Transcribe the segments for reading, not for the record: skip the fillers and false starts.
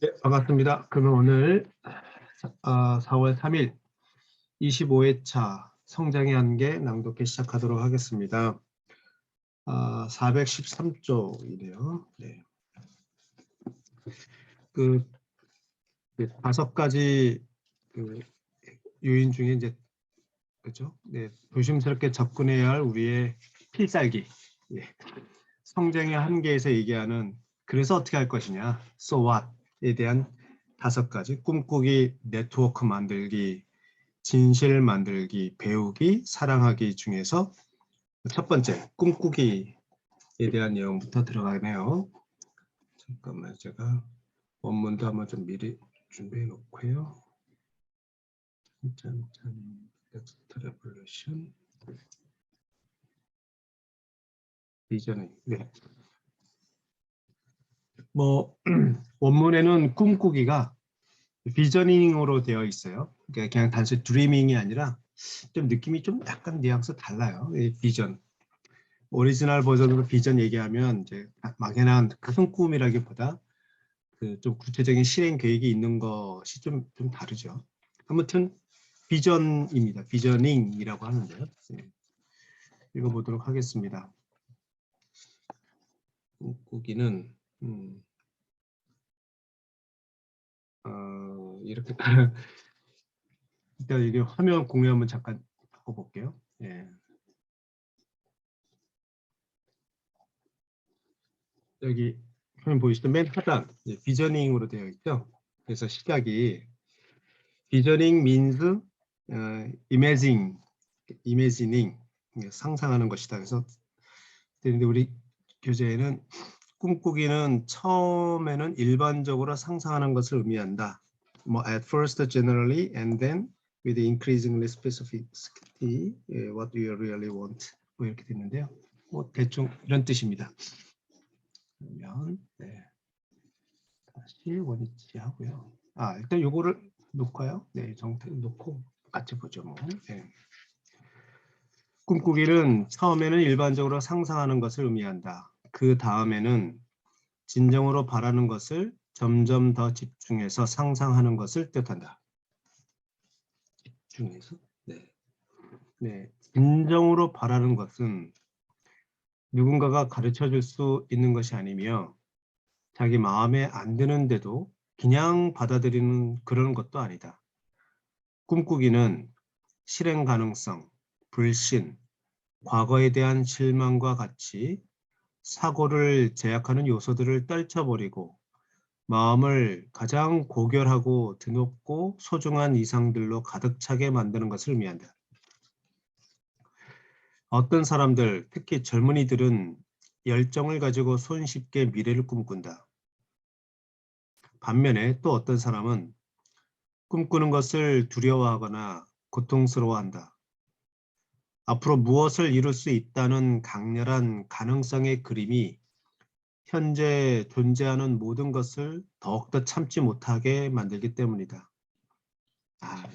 네, 반갑습니다. 그러면 오늘 4월 3일 25회차 성장의 한계 낭독회 시작하도록 하겠습니다. 413쪽이네요. 네. 그 5가지 요인 중에 이제 그죠? 네, 조심스럽게 접근해야 할 우리의 필살기. 네. 성장의 한계에서 얘기하는 그래서 어떻게 할 것이냐, so what에 대한 5가지 꿈꾸기, 네트워크 만들기, 진실 만들기, 배우기, 사랑하기 중에서 첫 번째 꿈꾸기에 대한 내용부터 들어가네요. 잠깐만 제가 원문도 한번 좀 미리 준비해 놓고요. 트래블레이션 비전이 네. 뭐 원문에는 꿈꾸기가 비저닝으로 되어 있어요. 그러니까 그냥 단순히 드리밍이 아니라 좀 느낌이 좀 약간 뉘앙스 달라요. 비전. 오리지널 버전으로 비전 얘기하면 이제 막연한 큰 꿈이라기보다 그 좀 구체적인 실행 계획이 있는 것이 좀 다르죠. 아무튼 비전입니다. 비저닝이라고 하는데요. 네. 읽어보도록 하겠습니다. 꿈꾸기는 이렇게 일단 이게 화면 공유 한번 잠깐 바꿔볼게요. 예. 여기 화면 보이시죠? 맨 하단 비저닝으로 되어 있죠. 그래서 시각이 비저닝 means imagining 상상하는 것이다. 그래서 근데 우리 교재에는 꿈꾸기는 처음에는 일반적으로 상상하는 것을 의미한다. 뭐 at first generally and then with increasingly specificity what do you really want 뭐 이렇게 됐는데요. 뭐 대충 이런 뜻입니다. 그러면 네. 다시 원위치 하고요. 일단 요거를 놓고요. 네, 정태 놓고 같이 보죠. 뭐. 네. 꿈꾸기는 처음에는 일반적으로 상상하는 것을 의미한다. 그 다음에는 진정으로 바라는 것을 점점 더 집중해서 상상하는 것을 뜻한다. 집중해서? 네. 네. 진정으로 바라는 것은 누군가가 가르쳐 줄 수 있는 것이 아니며 자기 마음에 안 드는데도 그냥 받아들이는 그런 것도 아니다. 꿈꾸기는 실행 가능성, 불신, 과거에 대한 실망과 같이 사고를 제약하는 요소들을 떨쳐버리고 마음을 가장 고결하고 드높고 소중한 이상들로 가득 차게 만드는 것을 의미한다. 어떤 사람들, 특히 젊은이들은 열정을 가지고 손쉽게 미래를 꿈꾼다. 반면에 또 어떤 사람은 꿈꾸는 것을 두려워하거나 고통스러워한다. 앞으로 무엇을 이룰 수 있다는 강렬한 가능성의 그림이 현재 존재하는 모든 것을 더욱더 참지 못하게 만들기 때문이다.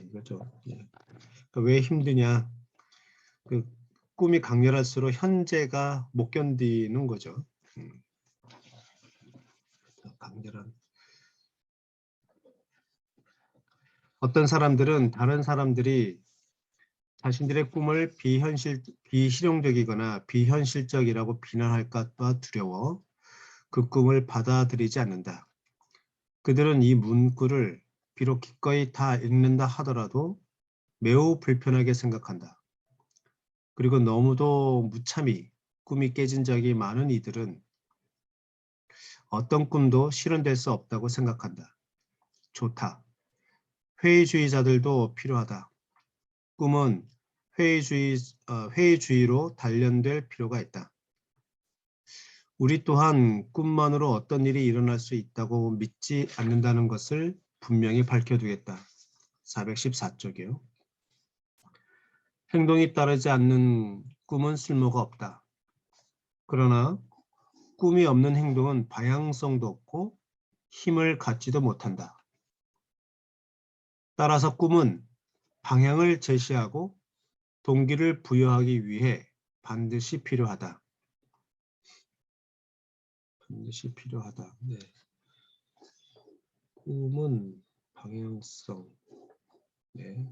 이거죠. 그러니까 왜 힘드냐. 그 꿈이 강렬할수록 현재가 못 견디는 거죠. 강렬한. 어떤 사람들은 다른 사람들이 자신들의 꿈을 비실용적이거나 비현실적이라고 비난할까 봐 두려워 그 꿈을 받아들이지 않는다. 그들은 이 문구를 비록 기꺼이 다 읽는다 하더라도 매우 불편하게 생각한다. 그리고 너무도 무참히 꿈이 깨진 적이 많은 이들은 어떤 꿈도 실현될 수 없다고 생각한다. 좋다. 회의주의자들도 필요하다. 꿈은 회의주의로 단련될 필요가 있다. 우리 또한 꿈만으로 어떤 일이 일어날 수 있다고 믿지 않는다는 것을 분명히 밝혀두겠다. 414쪽이요. 행동이 따르지 않는 꿈은 쓸모가 없다. 그러나 꿈이 없는 행동은 방향성도 없고 힘을 갖지도 못한다. 따라서 꿈은 방향을 제시하고 동기를 부여하기 위해 반드시 필요하다. 반드시 필요하다. 네. 꿈은 방향성. 네.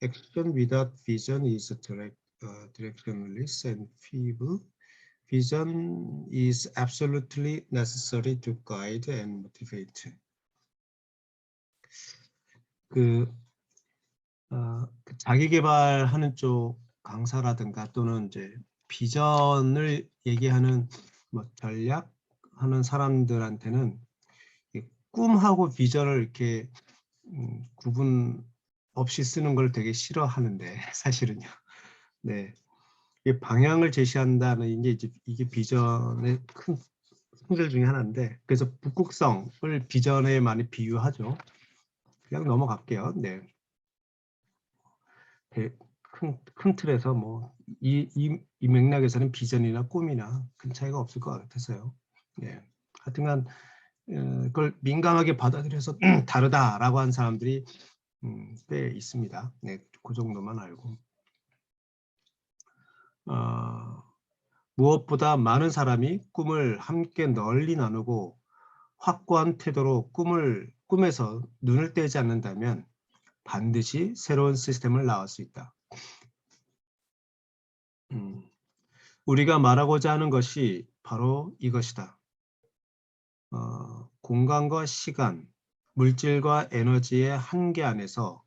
Action without vision is directionless and feeble. Vision is absolutely necessary to guide and motivate. 그 자기 개발하는 쪽 강사라든가 또는 이제 비전을 얘기하는 뭐 전략하는 사람들한테는 꿈하고 비전을 이렇게 구분 없이 쓰는 걸 되게 싫어하는데 사실은요. 네, 이 방향을 제시한다는 게 이게 비전의 큰 승질 중에 하나인데, 그래서 북극성을 비전에 많이 비유하죠. 그냥 넘어갈게요. 네. 큰 틀에서 뭐 이 맥락에서는 비전이나 꿈이나 큰 차이가 없을 것 같아서요. 네. 하여튼간 그걸 민감하게 받아들여서 다르다라고 하는 사람들이 꽤 있습니다. 네, 그 정도만 알고. 무엇보다 많은 사람이 꿈을 함께 널리 나누고 확고한 태도로 꿈에서 눈을 떼지 않는다면 반드시 새로운 시스템을 나올 수 있다. 우리가 말하고자 하는 것이 바로 이것이다. 공간과 시간, 물질과 에너지의 한계 안에서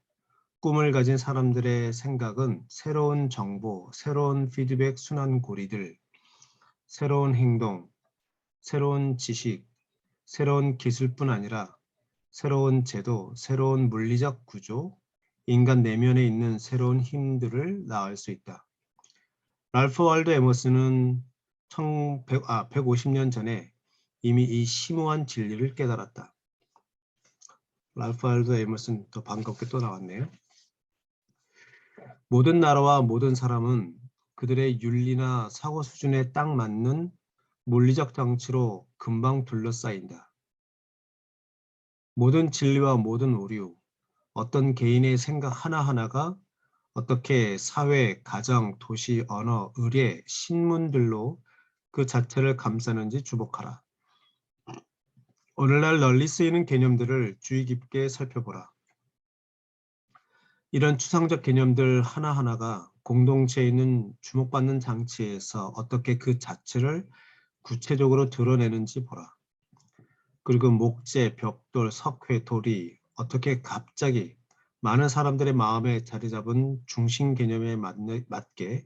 꿈을 가진 사람들의 생각은 새로운 정보, 새로운 피드백 순환고리들, 새로운 행동, 새로운 지식, 새로운 기술뿐 아니라 새로운 제도, 새로운 물리적 구조, 인간 내면에 있는 새로운 힘들을 낳을 수 있다. 랄프 월도 에머슨은 150년 전에 이미 이 심오한 진리를 깨달았다. 랄프 월도 에머슨 또 반갑게 또 나왔네요. 모든 나라와 모든 사람은 그들의 윤리나 사고 수준에 딱 맞는 물리적 장치로 금방 둘러싸인다. 모든 진리와 모든 오류, 어떤 개인의 생각 하나하나가 어떻게 사회, 가정, 도시, 언어, 의례, 신문들로 그 자체를 감싸는지 주목하라. 오늘날 널리 쓰이는 개념들을 주의 깊게 살펴보라. 이런 추상적 개념들 하나하나가 공동체에 있는 주목받는 장치에서 어떻게 그 자체를 구체적으로 드러내는지 보라. 그리고 목재, 벽돌, 석회, 돌이 어떻게 갑자기 많은 사람들의 마음에 자리 잡은 중심 개념에 맞게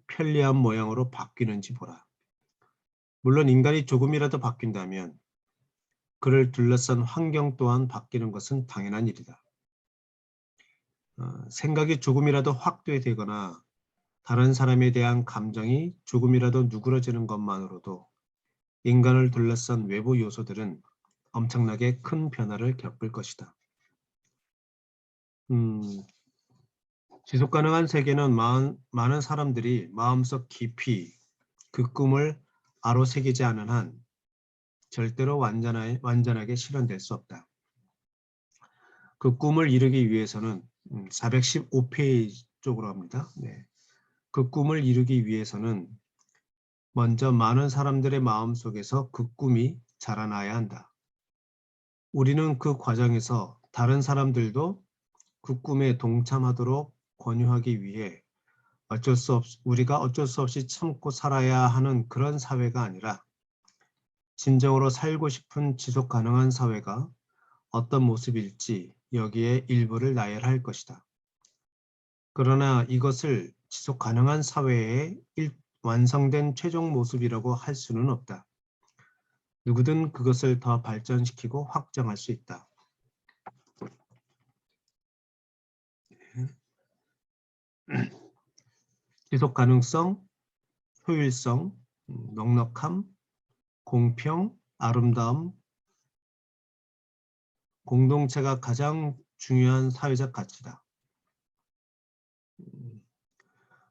편리한 모양으로 바뀌는지 보라. 물론 인간이 조금이라도 바뀐다면 그를 둘러싼 환경 또한 바뀌는 것은 당연한 일이다. 생각이 조금이라도 확대되거나 다른 사람에 대한 감정이 조금이라도 누그러지는 것만으로도 인간을 둘러싼 외부 요소들은 엄청나게 큰 변화를 겪을 것이다. 지속 가능한 세계는 많은 사람들이 마음속 깊이 그 꿈을 아로새기지 않은 한 절대로 완전하게 실현될 수 없다. 그 꿈을 이루기 위해서는 415페이지 쪽으로 합니다. 네. 그 꿈을 이루기 위해서는 먼저 많은 사람들의 마음속에서 그 꿈이 자라나야 한다. 우리는 그 과정에서 다른 사람들도 그 꿈에 동참하도록 권유하기 위해 우리가 어쩔 수 없이 참고 살아야 하는 그런 사회가 아니라 진정으로 살고 싶은 지속 가능한 사회가 어떤 모습일지 여기에 일부를 나열할 것이다. 그러나 이것을 지속 가능한 사회의 완성된 최종 모습이라고 할 수는 없다. 누구든 그것을 더 발전시키고 확장할 수 있다. 지속 가능성, 효율성, 넉넉함, 공평, 아름다움, 공동체가 가장 중요한 사회적 가치다.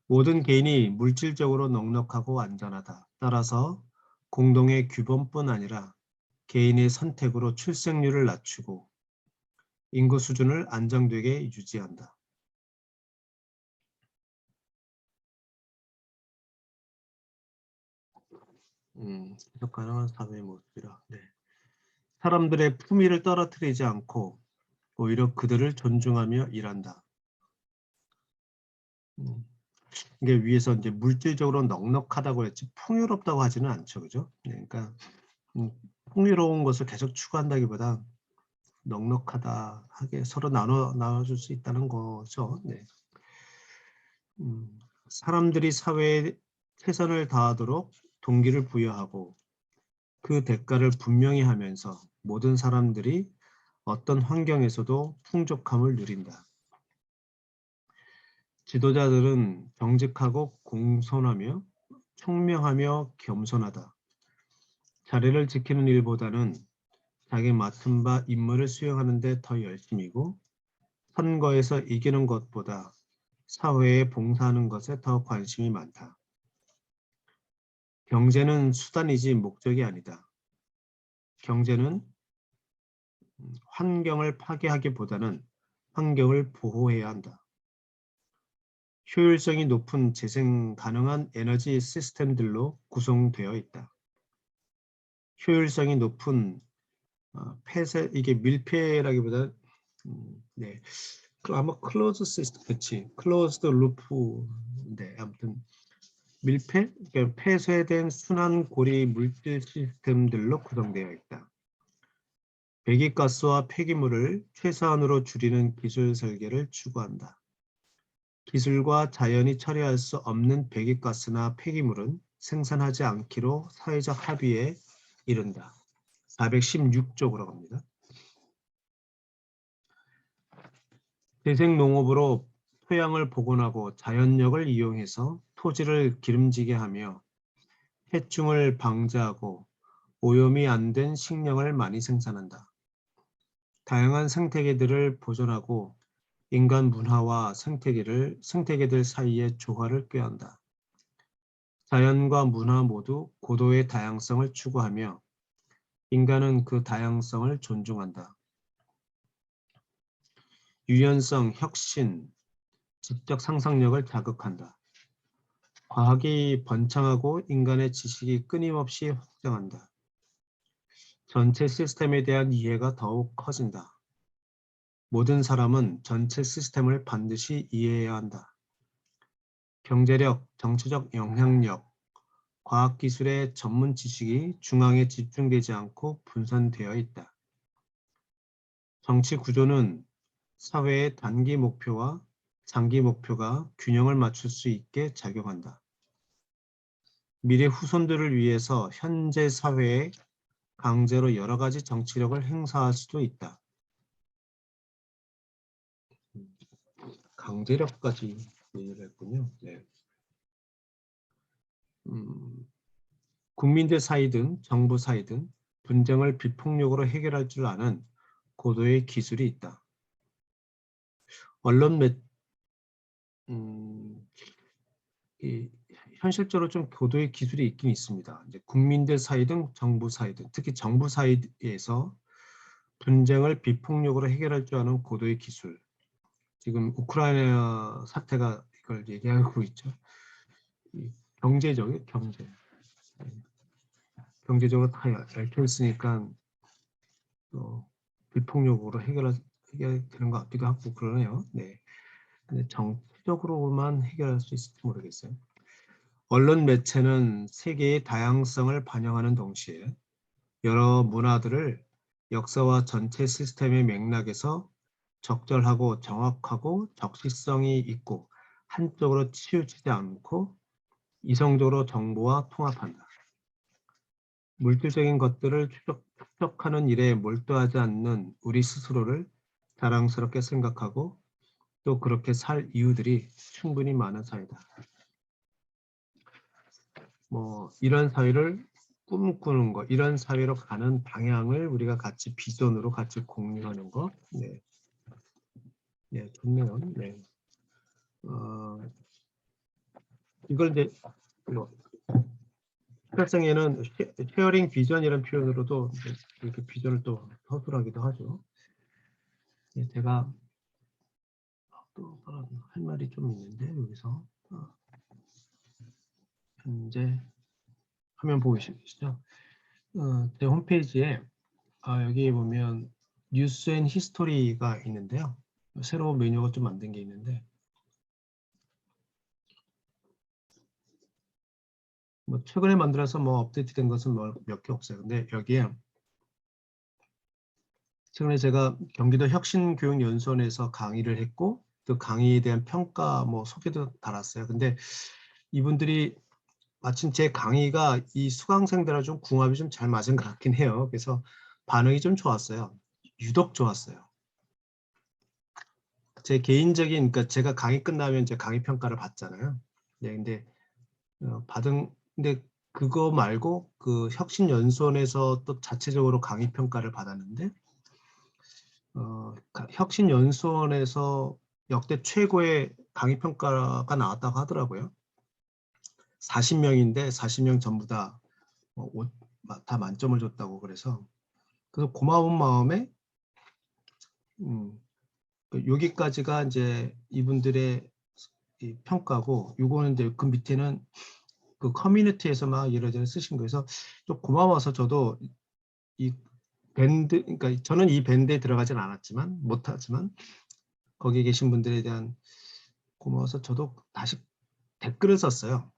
모든 개인이 물질적으로 넉넉하고 안전하다. 따라서 공동의 규범뿐 아니라 개인의 선택으로 출생률을 낮추고 인구 수준을 안정되게 유지한다. 지속 가능한 사회의 모습이라. 네. 사람들의 품위를 떨어뜨리지 않고 오히려 그들을 존중하며 일한다. 이게 위에서 이제 물질적으로 넉넉하다고 했지 풍요롭다고 하지는 않죠, 그죠? 네, 그러니까 풍요로운 것을 계속 추구한다기보다 넉넉하다 하게 서로 나눠줄 수 있다는 거죠. 네. 사람들이 사회에 최선을 다하도록 동기를 부여하고 그 대가를 분명히 하면서 모든 사람들이 어떤 환경에서도 풍족함을 누린다. 지도자들은 정직하고 공손하며 총명하며 겸손하다. 자리를 지키는 일보다는 자기 맡은 바 임무를 수행하는 데 더 열심이고 선거에서 이기는 것보다 사회에 봉사하는 것에 더 관심이 많다. 경제는 수단이지 목적이 아니다. 경제는 환경을 파괴하기보다는 환경을 보호해야 한다. 효율성이 높은 재생 가능한 에너지 시스템들로 구성되어 있다. 효율성이 높은 폐쇄, 이게 밀폐라기보다 네. 아마 클로즈 시스템, 그치. 클로즈드 루프, 네, 아무튼 밀폐, 그러니까 폐쇄된 순환 고리 물질 시스템들로 구성되어 있다. 배기가스와 폐기물을 최소한으로 줄이는 기술 설계를 추구한다. 기술과 자연이 처리할 수 없는 배기가스나 폐기물은 생산하지 않기로 사회적 합의에 이른다. 416쪽으로 갑니다. 재생농업으로 토양을 복원하고 자연력을 이용해서 토지를 기름지게 하며 해충을 방지하고 오염이 안 된 식량을 많이 생산한다. 다양한 생태계들을 보존하고 인간 문화와 생태계들 사이의 조화를 꾀한다. 자연과 문화 모두 고도의 다양성을 추구하며 인간은 그 다양성을 존중한다. 유연성, 혁신, 지적 상상력을 자극한다. 과학이 번창하고 인간의 지식이 끊임없이 확장한다. 전체 시스템에 대한 이해가 더욱 커진다. 모든 사람은 전체 시스템을 반드시 이해해야 한다. 경제력, 정치적 영향력, 과학기술의 전문 지식이 중앙에 집중되지 않고 분산되어 있다. 정치 구조는 사회의 단기 목표와 장기 목표가 균형을 맞출 수 있게 작용한다. 미래 후손들을 위해서 현재 사회에 강제로 여러 가지 정치력을 행사할 수도 있다. 강제력까지 얘기를 했군요. 네. 국민들 사이든 정부 사이든 분쟁을 비폭력으로 해결할 줄 아는 고도의 기술이 있다. 언론 현실적으로 좀 고도의 기술이 있긴 있습니다. 이제 국민들 사이든 정부 사이든 특히 정부 사이에서 분쟁을 비폭력으로 해결할 줄 아는 고도의 기술. 지금 우크라이나 사태가 이걸 얘기하고 있죠. 경제적인 경제. 경제적으로 다 얽혀 있으니까 비폭력으로 해결되는 것 같기도 하고 그러네요. 네. 근데 정치적으로만 해결할 수 있을지 모르겠어요. 언론 매체는 세계의 다양성을 반영하는 동시에 여러 문화들을 역사와 전체 시스템의 맥락에서 적절하고 정확하고 적시성이 있고 한쪽으로 치우치지 않고 이성적으로 정보와 통합한다. 물질적인 것들을 축적하는 일에 몰두하지 않는 우리 스스로를 자랑스럽게 생각하고 또 그렇게 살 이유들이 충분히 많은 사회다. 뭐 이런 사회를 꿈꾸는 거, 이런 사회로 가는 방향을 우리가 같이 비전으로 같이 공유하는 거, 네, 네, 좋네요. 네, 이걸 이제 학생에는 쉐어링 비전이라는 표현으로도 이렇게 비전을 또 서술하기도 하죠. 네, 제가 또 할 말이 좀 있는데 여기서 현재 화면 보고 계시죠? 제 홈페이지에 여기 보면 뉴스 앤 히스토리가 있는데요. 새로운 메뉴가 좀 만든 게 있는데 뭐 최근에 만들어서 뭐 업데이트된 것은 뭐 몇 개 없어요. 근데 여기에 최근에 제가 경기도 혁신교육연수원에서 강의를 했고 그 강의에 대한 평가 뭐 소개도 달았어요. 근데 이분들이 마침 제 강의가 이 수강생들하고 좀 궁합이 좀 잘 맞은 것 같긴 해요. 그래서 반응이 좀 좋았어요. 유독 좋았어요. 제 개인적인, 그러니까 제가 강의 끝나면 이제 강의 평가를 받잖아요. 네, 근데 근데 그거 말고 그 혁신연수원에서 또 자체적으로 강의 평가를 받았는데 혁신연수원에서 역대 최고의 강의 평가가 나왔다고 하더라고요. 40명인데 40명 전부 다 만점을 줬다고 그래서 고마운 마음에 여기까지가 이제 이분들의 이 평가고 요거는 이제 그 밑에는 그 커뮤니티에서 막 이러저러 쓰신 거여서 좀 고마워서 저도 이 밴드, 그러니까 저는 이 밴드에 들어가진 않았지만 못하지만 거기에 계신 분들에 대한 고마워서 저도 다시 댓글을 썼어요.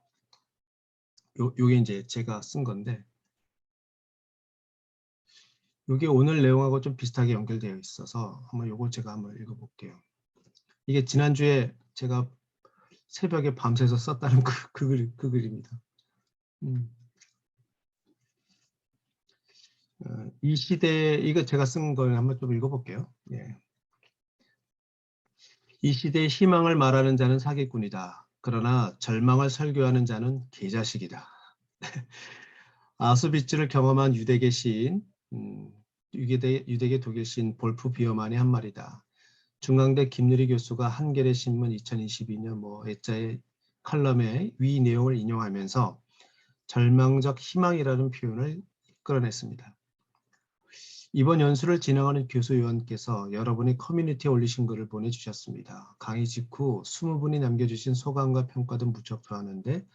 요게 이제 제가 쓴 건데 요게 오늘 내용하고 좀 비슷하게 연결되어 있어서 한번 요거 제가 한번 읽어볼게요. 이게 지난주에 제가 새벽에 밤새서 썼다는 그 글입니다. 이 시대, 이거 제가 쓴 걸 한번 좀 읽어볼게요. 예. 이 시대의 희망을 말하는 자는 사기꾼이다. 그러나 절망을 설교하는 자는 개자식이다. 아수비츠를 경험한 유대계 시인, 유대계 독일 시인 볼프 비어만이 한 말이다. 중앙대 김누리 교수가 한겨레 신문 2022년 애자의 칼럼의 위 내용을 인용하면서 절망적 희망이라는 표현을 끌어냈습니다. 이번 연수를 진행하는 교수위원께서 여러분이 커뮤니티에 올리신 글을 보내주셨습니다. 강의 직후 20분이 남겨주신 소감과 평가도 무척 좋았는데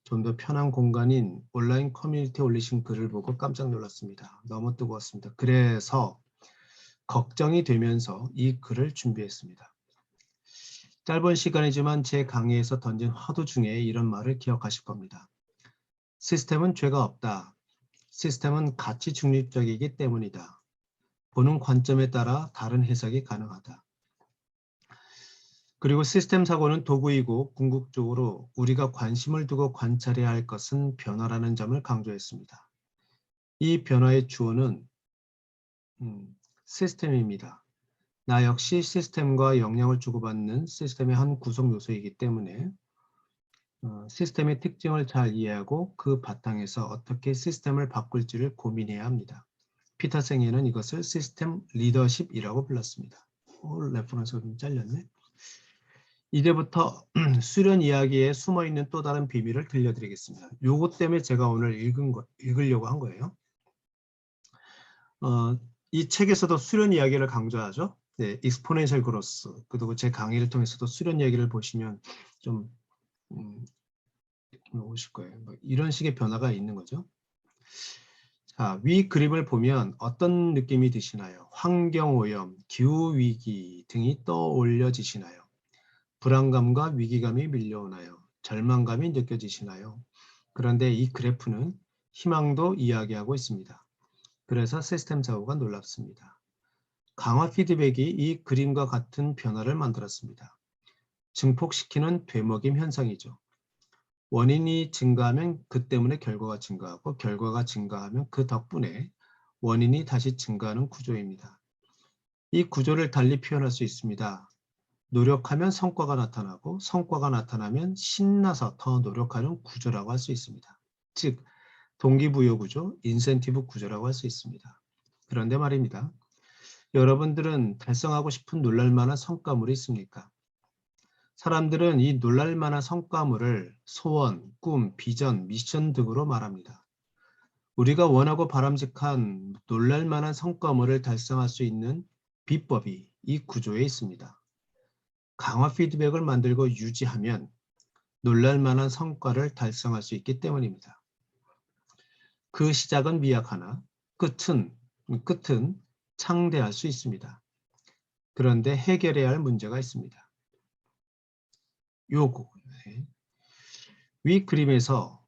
좀 더 편한 공간인 온라인 커뮤니티에 올리신 글을 보고 깜짝 놀랐습니다. 너무 뜨거웠습니다. 그래서 걱정이 되면서 이 글을 준비했습니다. 짧은 시간이지만 제 강의에서 던진 화두 중에 이런 말을 기억하실 겁니다. 시스템은 죄가 없다. 시스템은 가치 중립적이기 때문이다. 보는 관점에 따라 다른 해석이 가능하다. 그리고 시스템 사고는 도구이고 궁극적으로 우리가 관심을 두고 관찰해야 할 것은 변화라는 점을 강조했습니다. 이 변화의 주어는 시스템입니다. 나 역시 시스템과 영향을 주고받는 시스템의 한 구성 요소이기 때문에 시스템의 특징을 잘 이해하고 그 바탕에서 어떻게 시스템을 바꿀지를 고민해야 합니다. 피터 생에는 이것을 시스템 리더십이라고 불렀습니다. 레퍼런스가 좀 잘렸네. 이제부터 수련 이야기에 숨어있는 또 다른 비밀을 들려드리겠습니다. 요것 때문에 제가 오늘 읽으려고 한 거예요. 이 책에서도 수련 이야기를 강조하죠. 네, 익스포넨셜 그로스. 그리고 제 강의를 통해서도 수련 이야기를 보시면 좀 오실 거예요. 이런 식의 변화가 있는 거죠. 자, 위 그림을 보면 어떤 느낌이 드시나요? 환경오염, 기후위기 등이 떠올려지시나요? 불안감과 위기감이 밀려오나요? 절망감이 느껴지시나요? 그런데 이 그래프는 희망도 이야기하고 있습니다. 그래서 시스템 사고가 놀랍습니다. 강화 피드백이 이 그림과 같은 변화를 만들었습니다. 증폭시키는 되먹임 현상이죠. 원인이 증가하면 그 때문에 결과가 증가하고 결과가 증가하면 그 덕분에 원인이 다시 증가하는 구조입니다. 이 구조를 달리 표현할 수 있습니다. 노력하면 성과가 나타나고 성과가 나타나면 신나서 더 노력하는 구조라고 할 수 있습니다. 즉 동기부여 구조, 인센티브 구조라고 할 수 있습니다. 그런데 말입니다. 여러분들은 달성하고 싶은 놀랄만한 성과물이 있습니까? 사람들은 이 놀랄만한 성과물을 소원, 꿈, 비전, 미션 등으로 말합니다. 우리가 원하고 바람직한 놀랄만한 성과물을 달성할 수 있는 비법이 이 구조에 있습니다. 강화 피드백을 만들고 유지하면 놀랄만한 성과를 달성할 수 있기 때문입니다. 그 시작은 미약하나 끝은 창대할 수 있습니다. 그런데 해결해야 할 문제가 있습니다. 요거. 위 그림에서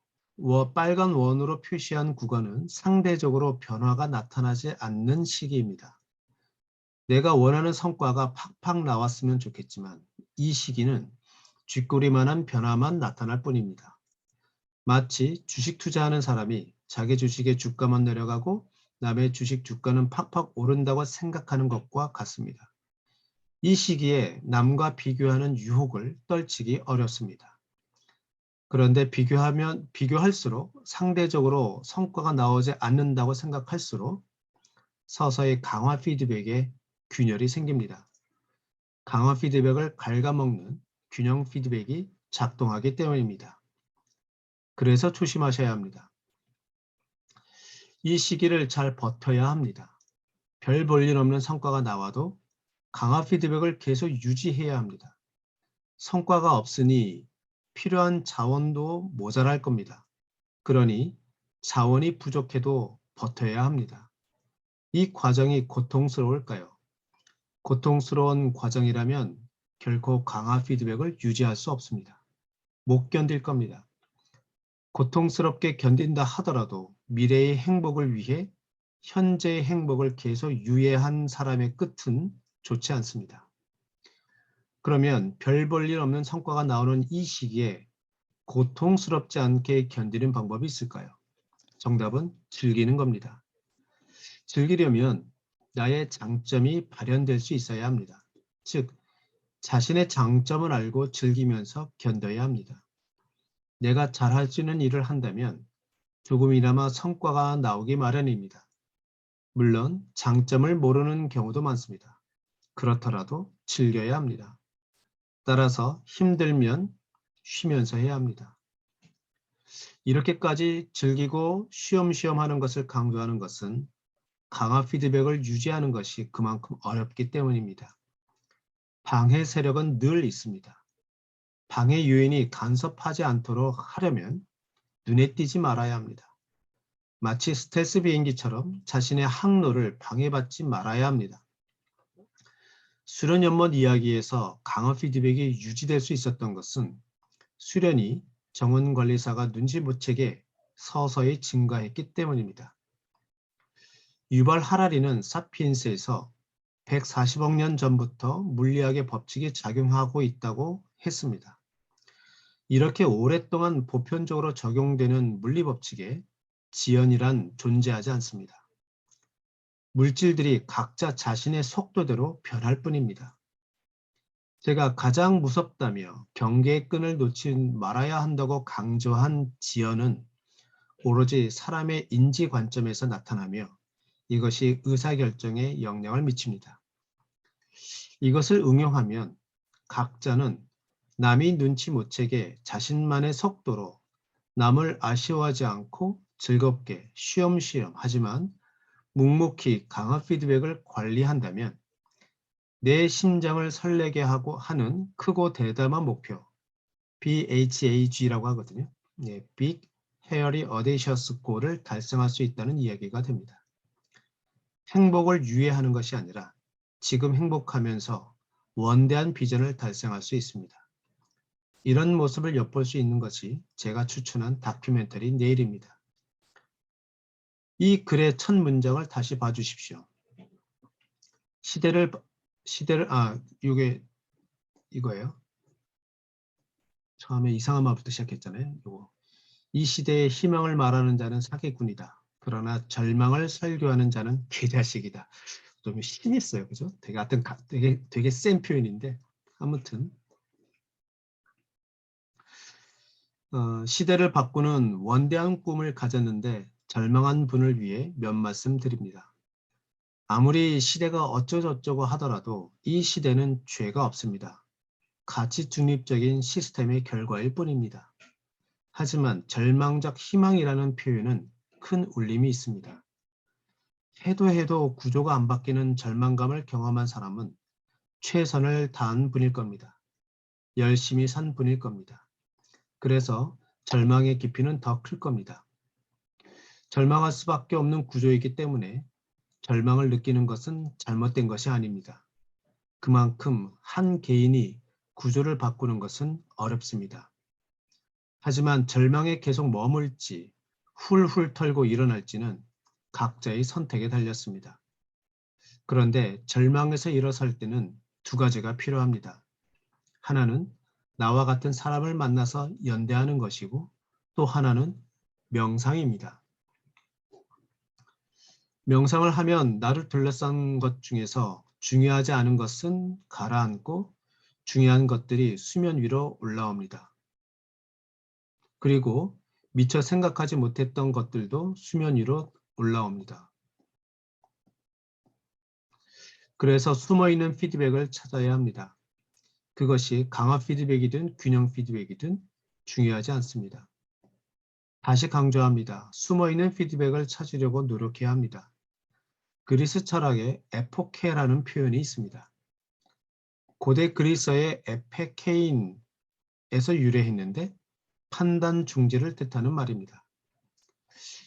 빨간 원으로 표시한 구간은 상대적으로 변화가 나타나지 않는 시기입니다. 내가 원하는 성과가 팍팍 나왔으면 좋겠지만 이 시기는 쥐꼬리만한 변화만 나타날 뿐입니다. 마치 주식 투자하는 사람이 자기 주식의 주가만 내려가고 남의 주식 주가는 팍팍 오른다고 생각하는 것과 같습니다. 이 시기에 남과 비교하는 유혹을 떨치기 어렵습니다. 그런데 비교할수록 상대적으로 성과가 나오지 않는다고 생각할수록 서서히 강화 피드백에 균열이 생깁니다. 강화 피드백을 갉아먹는 균형 피드백이 작동하기 때문입니다. 그래서 조심하셔야 합니다. 이 시기를 잘 버텨야 합니다. 별 볼 일 없는 성과가 나와도 강화 피드백을 계속 유지해야 합니다. 성과가 없으니 필요한 자원도 모자랄 겁니다. 그러니 자원이 부족해도 버텨야 합니다. 이 과정이 고통스러울까요? 고통스러운 과정이라면 결코 강화 피드백을 유지할 수 없습니다. 못 견딜 겁니다. 고통스럽게 견딘다 하더라도 미래의 행복을 위해 현재의 행복을 계속 유예한 사람의 끝은 좋지 않습니다. 그러면 별 볼 일 없는 성과가 나오는 이 시기에 고통스럽지 않게 견디는 방법이 있을까요? 정답은 즐기는 겁니다. 즐기려면 나의 장점이 발현될 수 있어야 합니다. 즉, 자신의 장점을 알고 즐기면서 견뎌야 합니다. 내가 잘할 수 있는 일을 한다면 조금이나마 성과가 나오기 마련입니다. 물론 장점을 모르는 경우도 많습니다. 그렇더라도 즐겨야 합니다. 따라서 힘들면 쉬면서 해야 합니다. 이렇게까지 즐기고 쉬엄쉬엄 하는 것을 강조하는 것은 강화 피드백을 유지하는 것이 그만큼 어렵기 때문입니다. 방해 세력은 늘 있습니다. 방해 요인이 간섭하지 않도록 하려면 눈에 띄지 말아야 합니다. 마치 스텔스 비행기처럼 자신의 항로를 방해받지 말아야 합니다. 수련 연못 이야기에서 강화 피드백이 유지될 수 있었던 것은 수련이 정원관리사가 눈치 못 채게 서서히 증가했기 때문입니다. 유발 하라리는 사피엔스에서 140억 년 전부터 물리학의 법칙이 작용하고 있다고 했습니다. 이렇게 오랫동안 보편적으로 적용되는 물리법칙에 지연이란 존재하지 않습니다. 물질들이 각자 자신의 속도대로 변할 뿐입니다. 제가 가장 무섭다며 경계의 끈을 놓지 말아야 한다고 강조한 지연은 오로지 사람의 인지 관점에서 나타나며 이것이 의사결정에 영향을 미칩니다. 이것을 응용하면 각자는 남이 눈치 못 채게 자신만의 속도로 남을 아쉬워하지 않고 즐겁게 쉬엄쉬엄 하지만 묵묵히 강화 피드백을 관리한다면 내 심장을 설레게 하는 크고 대담한 목표 BHAG라고 하거든요. 네, Big Hairy Audacious Goal을 달성할 수 있다는 이야기가 됩니다. 행복을 유예하는 것이 아니라 지금 행복하면서 원대한 비전을 달성할 수 있습니다. 이런 모습을 엿볼 수 있는 것이 제가 추천한 다큐멘터리 내일입니다. 이 글의 첫 문장을 다시 봐주십시오. 이거예요. 처음에 이상한 말부터 시작했잖아요. 이 시대의 희망을 말하는 자는 사기꾼이다. 그러나 절망을 설교하는 자는 개자식이다. 좀 심했어요, 그죠? 되게 센 표현인데 아무튼 시대를 바꾸는 원대한 꿈을 가졌는데 절망한 분을 위해 몇 말씀 드립니다. 아무리 시대가 어쩌고저쩌고 하더라도 이 시대는 죄가 없습니다. 가치 중립적인 시스템의 결과일 뿐입니다. 하지만 절망적 희망이라는 표현은 큰 울림이 있습니다. 해도 구조가 안 바뀌는 절망감을 경험한 사람은 최선을 다한 분일 겁니다. 열심히 산 분일 겁니다. 그래서 절망의 깊이는 더 클 겁니다. 절망할 수밖에 없는 구조이기 때문에 절망을 느끼는 것은 잘못된 것이 아닙니다. 그만큼 한 개인이 구조를 바꾸는 것은 어렵습니다. 하지만 절망에 계속 머물지 훌훌 털고 일어날지는 각자의 선택에 달렸습니다. 그런데 절망에서 일어설 때는 두 가지가 필요합니다. 하나는 나와 같은 사람을 만나서 연대하는 것이고 또 하나는 명상입니다. 명상을 하면 나를 둘러싼 것 중에서 중요하지 않은 것은 가라앉고 중요한 것들이 수면 위로 올라옵니다. 그리고 미처 생각하지 못했던 것들도 수면 위로 올라옵니다. 그래서 숨어있는 피드백을 찾아야 합니다. 그것이 강화 피드백이든 균형 피드백이든 중요하지 않습니다. 다시 강조합니다. 숨어있는 피드백을 찾으려고 노력해야 합니다. 그리스 철학에 에포케라는 표현이 있습니다. 고대 그리스어의 에페케인에서 유래했는데 판단 중지를 뜻하는 말입니다.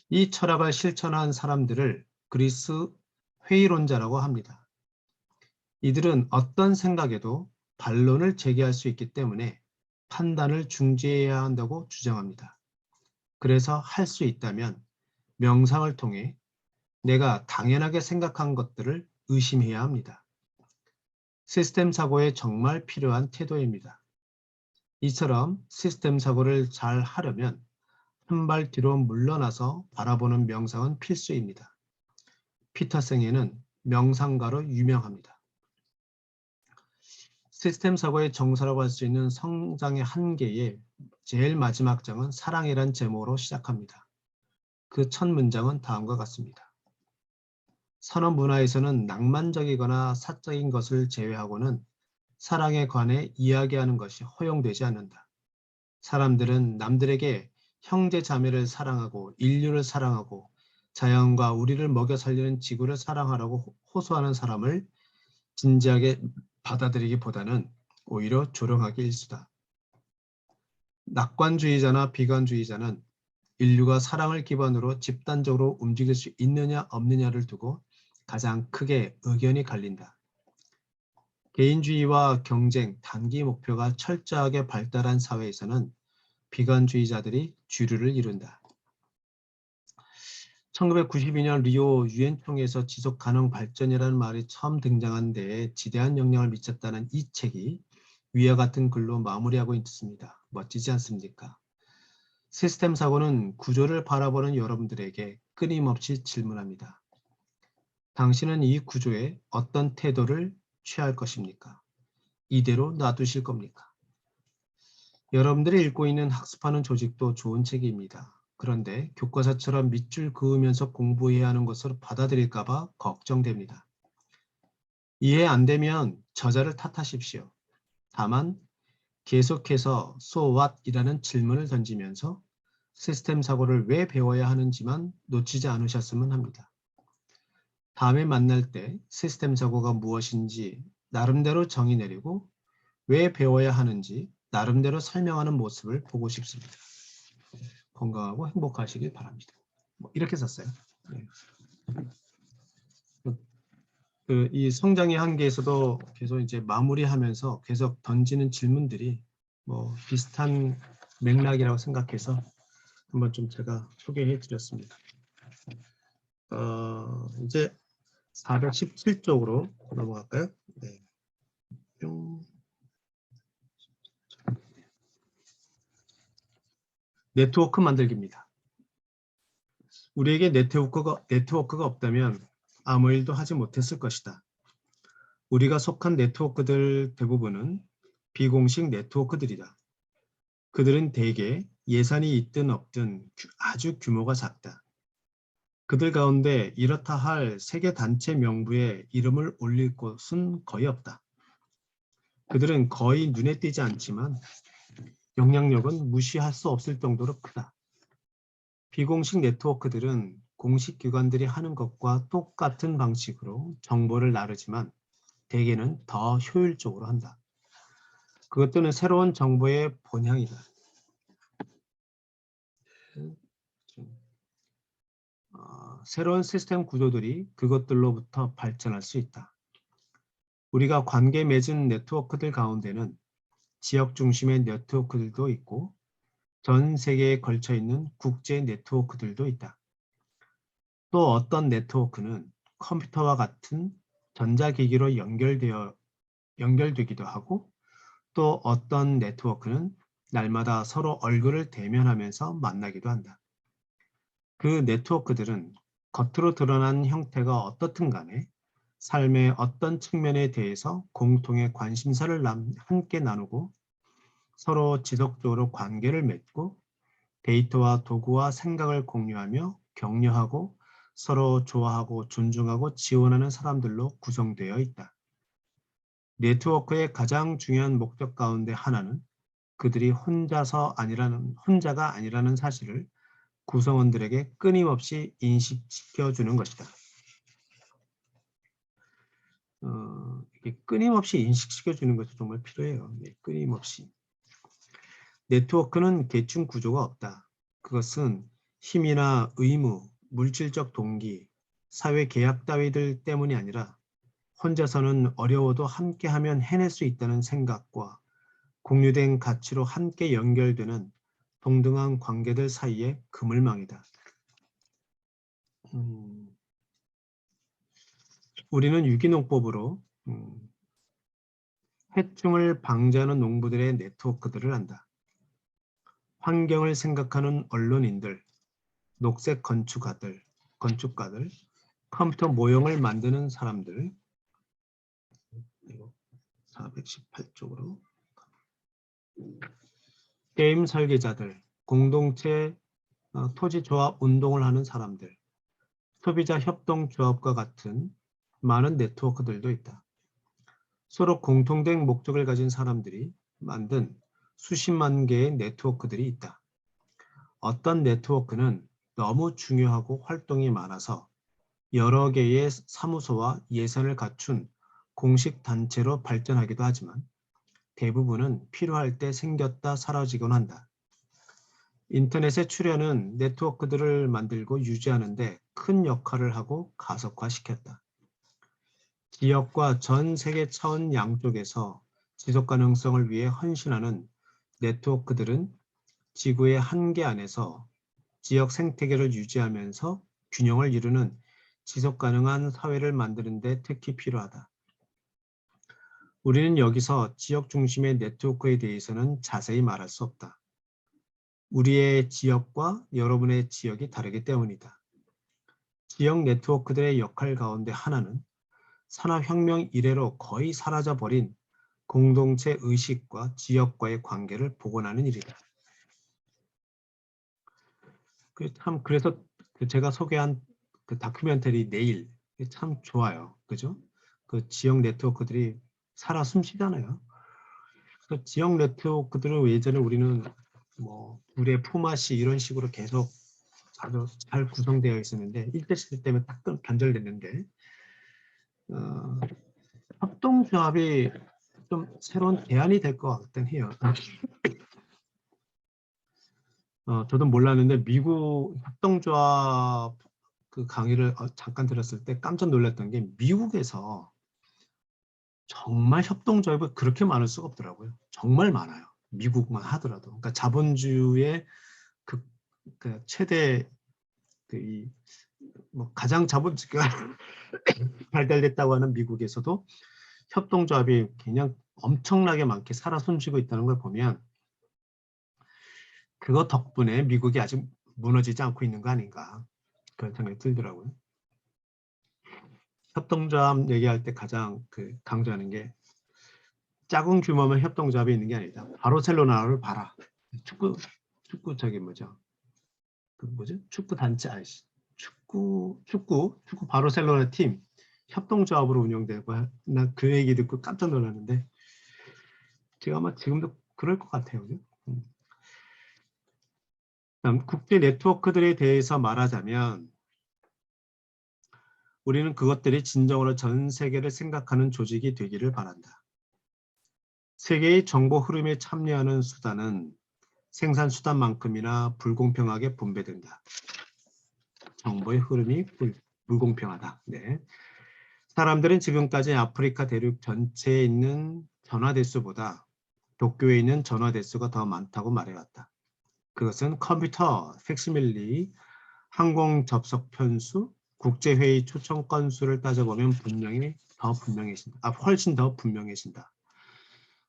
이 철학을 실천한 사람들을 그리스 회의론자라고 합니다. 이들은 어떤 생각에도 반론을 제기할 수 있기 때문에 판단을 중지해야 한다고 주장합니다. 그래서 할 수 있다면 명상을 통해 내가 당연하게 생각한 것들을 의심해야 합니다. 시스템 사고에 정말 필요한 태도입니다. 이처럼 시스템 사고를 잘 하려면 한 발 뒤로 물러나서 바라보는 명상은 필수입니다. 피터 생에는 명상가로 유명합니다. 시스템 사고의 정서라고 할 수 있는 성장의 한계의 제일 마지막 장은 사랑이란 제목으로 시작합니다. 그 첫 문장은 다음과 같습니다. 선업 문화에서는 낭만적이거나 사적인 것을 제외하고는 사랑에 관해 이야기하는 것이 허용되지 않는다. 사람들은 남들에게 형제 자매를 사랑하고 인류를 사랑하고 자연과 우리를 먹여 살리는 지구를 사랑하라고 호소하는 사람을 진지하게 받아들이기보다는 오히려 조롱하기 일쑤다. 낙관주의자나 비관주의자는 인류가 사랑을 기반으로 집단적으로 움직일 수 있느냐 없느냐를 두고 가장 크게 의견이 갈린다. 개인주의와 경쟁, 단기 목표가 철저하게 발달한 사회에서는 비관주의자들이 주류를 이룬다. 1992년 리오 유엔총회에서 지속가능 발전이라는 말이 처음 등장한 데에 지대한 영향을 미쳤다는 이 책이 위와 같은 글로 마무리하고 있습니다. 멋지지 않습니까? 시스템 사고는 구조를 바라보는 여러분들에게 끊임없이 질문합니다. 당신은 이 구조에 어떤 태도를 취할 것입니까? 이대로 놔두실 겁니까? 여러분들이 읽고 있는 학습하는 조직도 좋은 책입니다. 그런데 교과서처럼 밑줄 그으면서 공부해야 하는 것으로 받아들일까 봐 걱정됩니다. 이해 안 되면 저자를 탓하십시오. 다만 계속해서 So what? 이라는 질문을 던지면서 시스템 사고를 왜 배워야 하는지만 놓치지 않으셨으면 합니다. 다음에 만날 때 시스템 사고가 무엇인지 나름대로 정의 내리고 왜 배워야 하는지 나름대로 설명하는 모습을 보고 싶습니다. 건강하고 행복하시길 바랍니다. 이렇게 썼어요. 네. 이 성장의 한계에서도 계속 이제 마무리하면서 계속 던지는 질문들이 비슷한 맥락이라고 생각해서 한번 좀 제가 소개해 드렸습니다. 이제 417쪽으로 넘어갈까요? 네. 네트워크 만들기입니다. 우리에게 네트워크가 없다면 아무 일도 하지 못했을 것이다. 우리가 속한 네트워크들 대부분은 비공식 네트워크들이다. 그들은 대개 예산이 있든 없든 아주 규모가 작다. 그들 가운데 이렇다 할 세계 단체 명부에 이름을 올릴 곳은 거의 없다. 그들은 거의 눈에 띄지 않지만 영향력은 무시할 수 없을 정도로 크다. 비공식 네트워크들은 공식 기관들이 하는 것과 똑같은 방식으로 정보를 나르지만 대개는 더 효율적으로 한다. 그것들은 새로운 정보의 본향이다. 새로운 시스템 구조들이 그것들로부터 발전할 수 있다. 우리가 관계 맺은 네트워크들 가운데는 지역 중심의 네트워크들도 있고 전 세계에 걸쳐 있는 국제 네트워크들도 있다. 또 어떤 네트워크는 컴퓨터와 같은 전자기기로 연결되기도 하고 또 어떤 네트워크는 날마다 서로 얼굴을 대면하면서 만나기도 한다. 그 네트워크들은 겉으로 드러난 형태가 어떻든 간에 삶의 어떤 측면에 대해서 공통의 관심사를 함께 나누고 서로 지속적으로 관계를 맺고 데이터와 도구와 생각을 공유하며 격려하고 서로 좋아하고 존중하고 지원하는 사람들로 구성되어 있다. 네트워크의 가장 중요한 목적 가운데 하나는 그들이 혼자가 아니라는 사실을 구성원들에게 끊임없이 인식시켜주는 것이다. 이게 끊임없이 인식시켜주는 것이 정말 필요해요. 네, 끊임없이. 네트워크는 계층 구조가 없다. 그것은 힘이나 의무, 물질적 동기, 사회 계약 따위들 때문이 아니라 혼자서는 어려워도 함께하면 해낼 수 있다는 생각과 공유된 가치로 함께 연결되는 동등한 관계들 사이의 그물망이다. 우리는 유기농법으로 해충을 방지하는 농부들의 네트워크들을 안다. 환경을 생각하는 언론인들, 녹색 건축가들, 컴퓨터 모형을 만드는 사람들, 418쪽으로 게임 설계자들, 공동체 토지조합 운동을 하는 사람들, 소비자 협동조합과 같은 많은 네트워크들도 있다. 서로 공통된 목적을 가진 사람들이 만든 수십만 개의 네트워크들이 있다. 어떤 네트워크는 너무 중요하고 활동이 많아서 여러 개의 사무소와 예산을 갖춘 공식 단체로 발전하기도 하지만 대부분은 필요할 때 생겼다 사라지곤 한다. 인터넷의 출현은 네트워크들을 만들고 유지하는 데 큰 역할을 하고 가속화시켰다. 지역과 전 세계 차원 양쪽에서 지속 가능성을 위해 헌신하는 네트워크들은 지구의 한계 안에서 지역 생태계를 유지하면서 균형을 이루는 지속 가능한 사회를 만드는 데 특히 필요하다. 우리는 여기서 지역 중심의 네트워크에 대해서는 자세히 말할 수 없다. 우리의 지역과 여러분의 지역이 다르기 때문이다. 지역 네트워크들의 역할 가운데 하나는 산업혁명 이래로 거의 사라져버린 공동체 의식과 지역과의 관계를 복원하는 일이다. 그래서 제가 소개한 그 다큐멘터리 내일 참 좋아요. 그죠? 그 지역 네트워크들이 살아 숨쉬잖아요. 그래서 지역 네트워크들은 예전에 우리는 뭐 불의 품앗이 이런 식으로 계속 아주 잘 구성되어 있었는데 일대시대 때문에 딱 단절됐는데 협동조합이 좀 새로운 대안이 될 것 같긴 해요. 저도 몰랐는데 미국 협동조합 그 강의를 잠깐 들었을 때 깜짝 놀랐던 게 미국에서 정말 협동조합이 그렇게 많을 수가 없더라고요. 정말 많아요. 미국만 하더라도. 그러니까 자본주의의 그 최대 뭐 가장 자본주의가 발달됐다고 하는 미국에서도 협동조합이 그냥 엄청나게 많게 살아 숨쉬고 있다는 걸 보면 그거 덕분에 미국이 아직 무너지지 않고 있는 거 아닌가 그런 생각이 들더라고요. 협동조합 얘기할 때 가장 강조하는 게 작은 규모만 협동조합이 있는 게 아니다. 바르셀로나를 봐라. 축구 저기 뭐죠? 축구 단체 축구 바르셀로나 팀 협동조합으로 운영되고 나 그 얘기 듣고 깜짝 놀랐는데 제가 아마 지금도 그럴 것 같아요. 국제 네트워크들에 대해서 말하자면 우리는 그것들이 진정으로 전 세계를 생각하는 조직이 되기를 바란다. 세계의 정보 흐름에 참여하는 수단은 생산 수단만큼이나 불공평하게 분배된다. 정보의 흐름이 불공평하다. 네. 사람들은 지금까지 아프리카 대륙 전체에 있는 전화 대수보다 도쿄에 있는 전화 대수가 더 많다고 말해왔다. 그것은 컴퓨터, 팩시밀리, 항공 접속 편수, 국제회의 초청 건수를 따져보면 훨씬 더 분명해진다.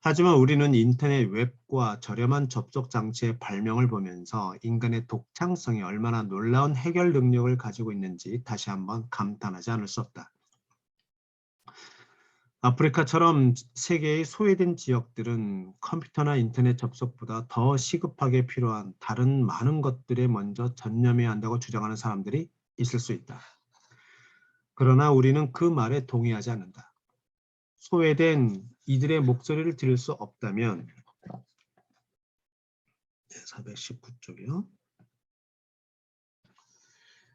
하지만 우리는 인터넷 웹과 저렴한 접속 장치의 발명을 보면서 인간의 독창성이 얼마나 놀라운 해결 능력을 가지고 있는지 다시 한번 감탄하지 않을 수 없다. 아프리카처럼 세계의 소외된 지역들은 컴퓨터나 인터넷 접속보다 더 시급하게 필요한 다른 많은 것들에 먼저 전념해야 한다고 주장하는 사람들이 있을 수 있다. 그러나 우리는 그 말에 동의하지 않는다. 소외된 이들의 목소리를 들을 수 없다면 419쪽이요.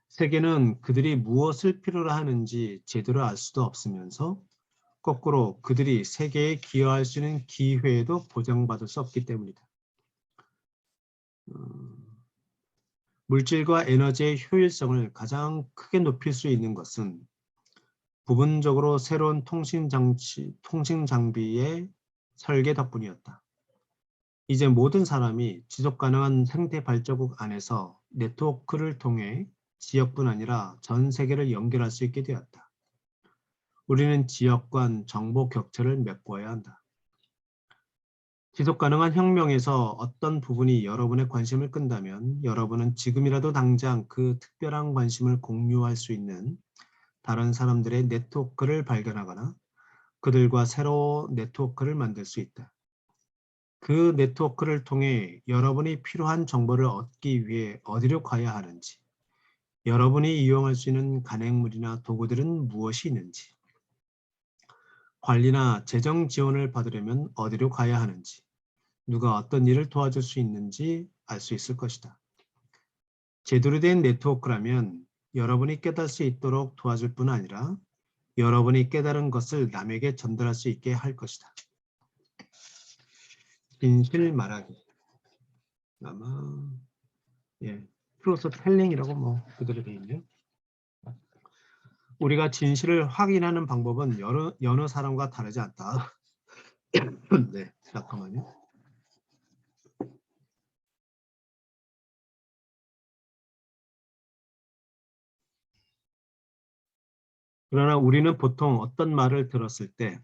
세계는 그들이 무엇을 필요로 하는지 제대로 알 수도 없으면서 거꾸로 그들이 세계에 기여할 수 있는 기회도 보장받을 수 없기 때문이다. 물질과 에너지의 효율성을 가장 크게 높일 수 있는 것은 부분적으로 새로운 통신 장비의 설계 덕분이었다. 이제 모든 사람이 지속 가능한 생태 발전국 안에서 네트워크를 통해 지역뿐 아니라 전 세계를 연결할 수 있게 되었다. 우리는 지역 간 정보 격차를 메꿔야 한다. 지속 가능한 혁명에서 어떤 부분이 여러분의 관심을 끈다면 여러분은 지금이라도 당장 그 특별한 관심을 공유할 수 있는 다른 사람들의 네트워크를 발견하거나 그들과 새로 네트워크를 만들 수 있다. 그 네트워크를 통해 여러분이 필요한 정보를 얻기 위해 어디로 가야 하는지, 여러분이 이용할 수 있는 간행물이나 도구들은 무엇이 있는지, 관리나 재정 지원을 받으려면 어디로 가야 하는지, 누가 어떤 일을 도와줄 수 있는지 알 수 있을 것이다. 제대로 된 네트워크라면 여러분이 깨달을 수 있도록 도와줄 뿐 아니라 여러분이 깨달은 것을 남에게 전달할 수 있게 할 것이다. 진실 말하기. 아마 트루스 텔링이라고 뭐 그대로 되어 있네요. 우리가 진실을 확인하는 방법은 여러 사람과 다르지 않다. 네, 잠깐만요. 그러나 우리는 보통 어떤 말을 들었을 때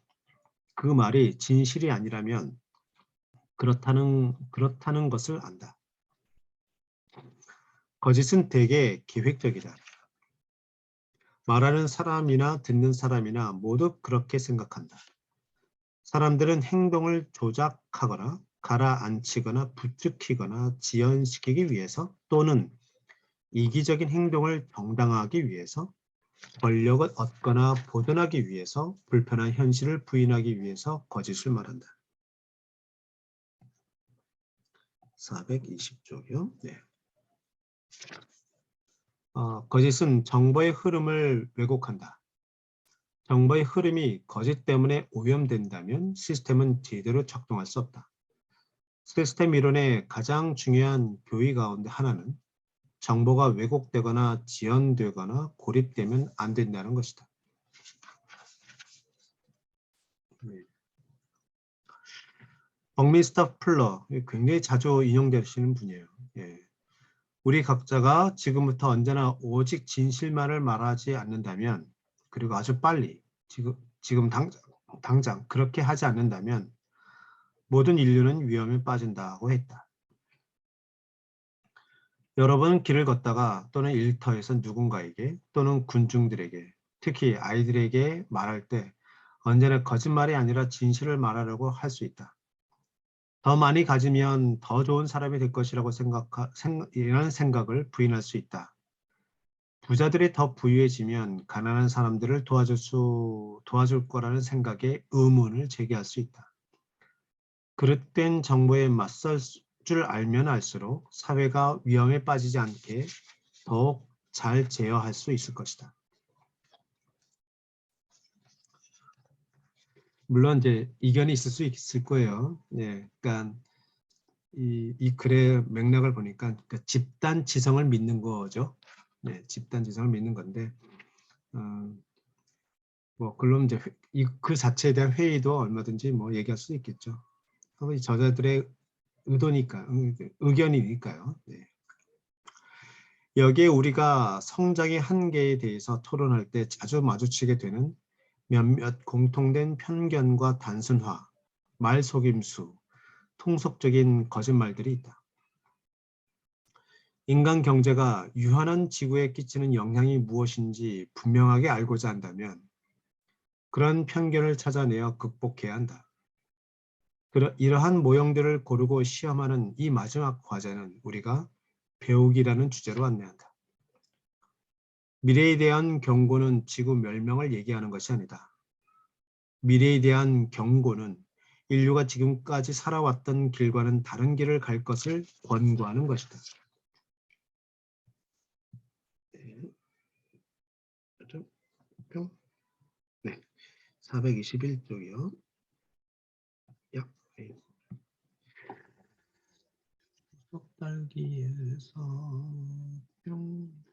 그 말이 진실이 아니라면 그렇다는 것을 안다. 거짓은 대개 계획적이다. 말하는 사람이나 듣는 사람이나 모두 그렇게 생각한다. 사람들은 행동을 조작하거나 가라앉히거나 부추기거나 지연시키기 위해서 또는 이기적인 행동을 정당화하기 위해서 권력을 얻거나 보존하기 위해서 불편한 현실을 부인하기 위해서 거짓을 말한다. 420쪽이요. 네. 거짓은 정보의 흐름을 왜곡한다. 정보의 흐름이 거짓 때문에 오염된다면 시스템은 제대로 작동할 수 없다. 시스템 이론의 가장 중요한 교의 가운데 하나는 정보가 왜곡되거나 지연되거나 고립되면 안 된다는 것이다. 버미스터 플러, 굉장히 자주 인용되시는 분이에요. 우리 각자가 지금부터 언제나 오직 진실만을 말하지 않는다면, 그리고 아주 빨리, 지금 당장 그렇게 하지 않는다면 모든 인류는 위험에 빠진다고 했다. 여러분은 길을 걷다가 또는 일터에서 누군가에게 또는 군중들에게, 특히 아이들에게 말할 때 언제나 거짓말이 아니라 진실을 말하려고 할 수 있다. 더 많이 가지면 더 좋은 사람이 될 것이라고 이런 생각을 부인할 수 있다. 부자들이 더 부유해지면 가난한 사람들을 도와줄 거라는 생각에 의문을 제기할 수 있다. 그릇된 정보에 맞설 줄 알면 알수록 사회가 위험에 빠지지 않게 더욱 잘 제어할 수 있을 것이다. 물론 이제 이견이 있을 수 있을 거예요. 그러니까 이 글의 맥락을 보니까 집단 지성을 믿는 거죠. 네, 집단 지성을 믿는 건데 뭐 그럼 이제 그 자체에 대한 회의도 얼마든지 뭐 얘기할 수 있겠죠. 그건 저자들의 의도니까 의견이니까요. 네. 여기에 우리가 성장의 한계에 대해서 토론할 때 자주 마주치게 되는 몇몇 공통된 편견과 단순화, 말속임수, 통속적인 거짓말들이 있다. 인간 경제가 유한한 지구에 끼치는 영향이 무엇인지 분명하게 알고자 한다면 그런 편견을 찾아내어 극복해야 한다. 이러한 모형들을 고르고 시험하는 이 마지막 과제는 우리가 배우기라는 주제로 안내한다. 미래에 대한 경고는 지구 멸망을 얘기하는 것이 아니다. 미래에 대한 경고는 인류가 지금까지 살아왔던 길과는 다른 길을 갈 것을 권고하는 것이다. 네, 421쪽이요. 속달기에서 뿅.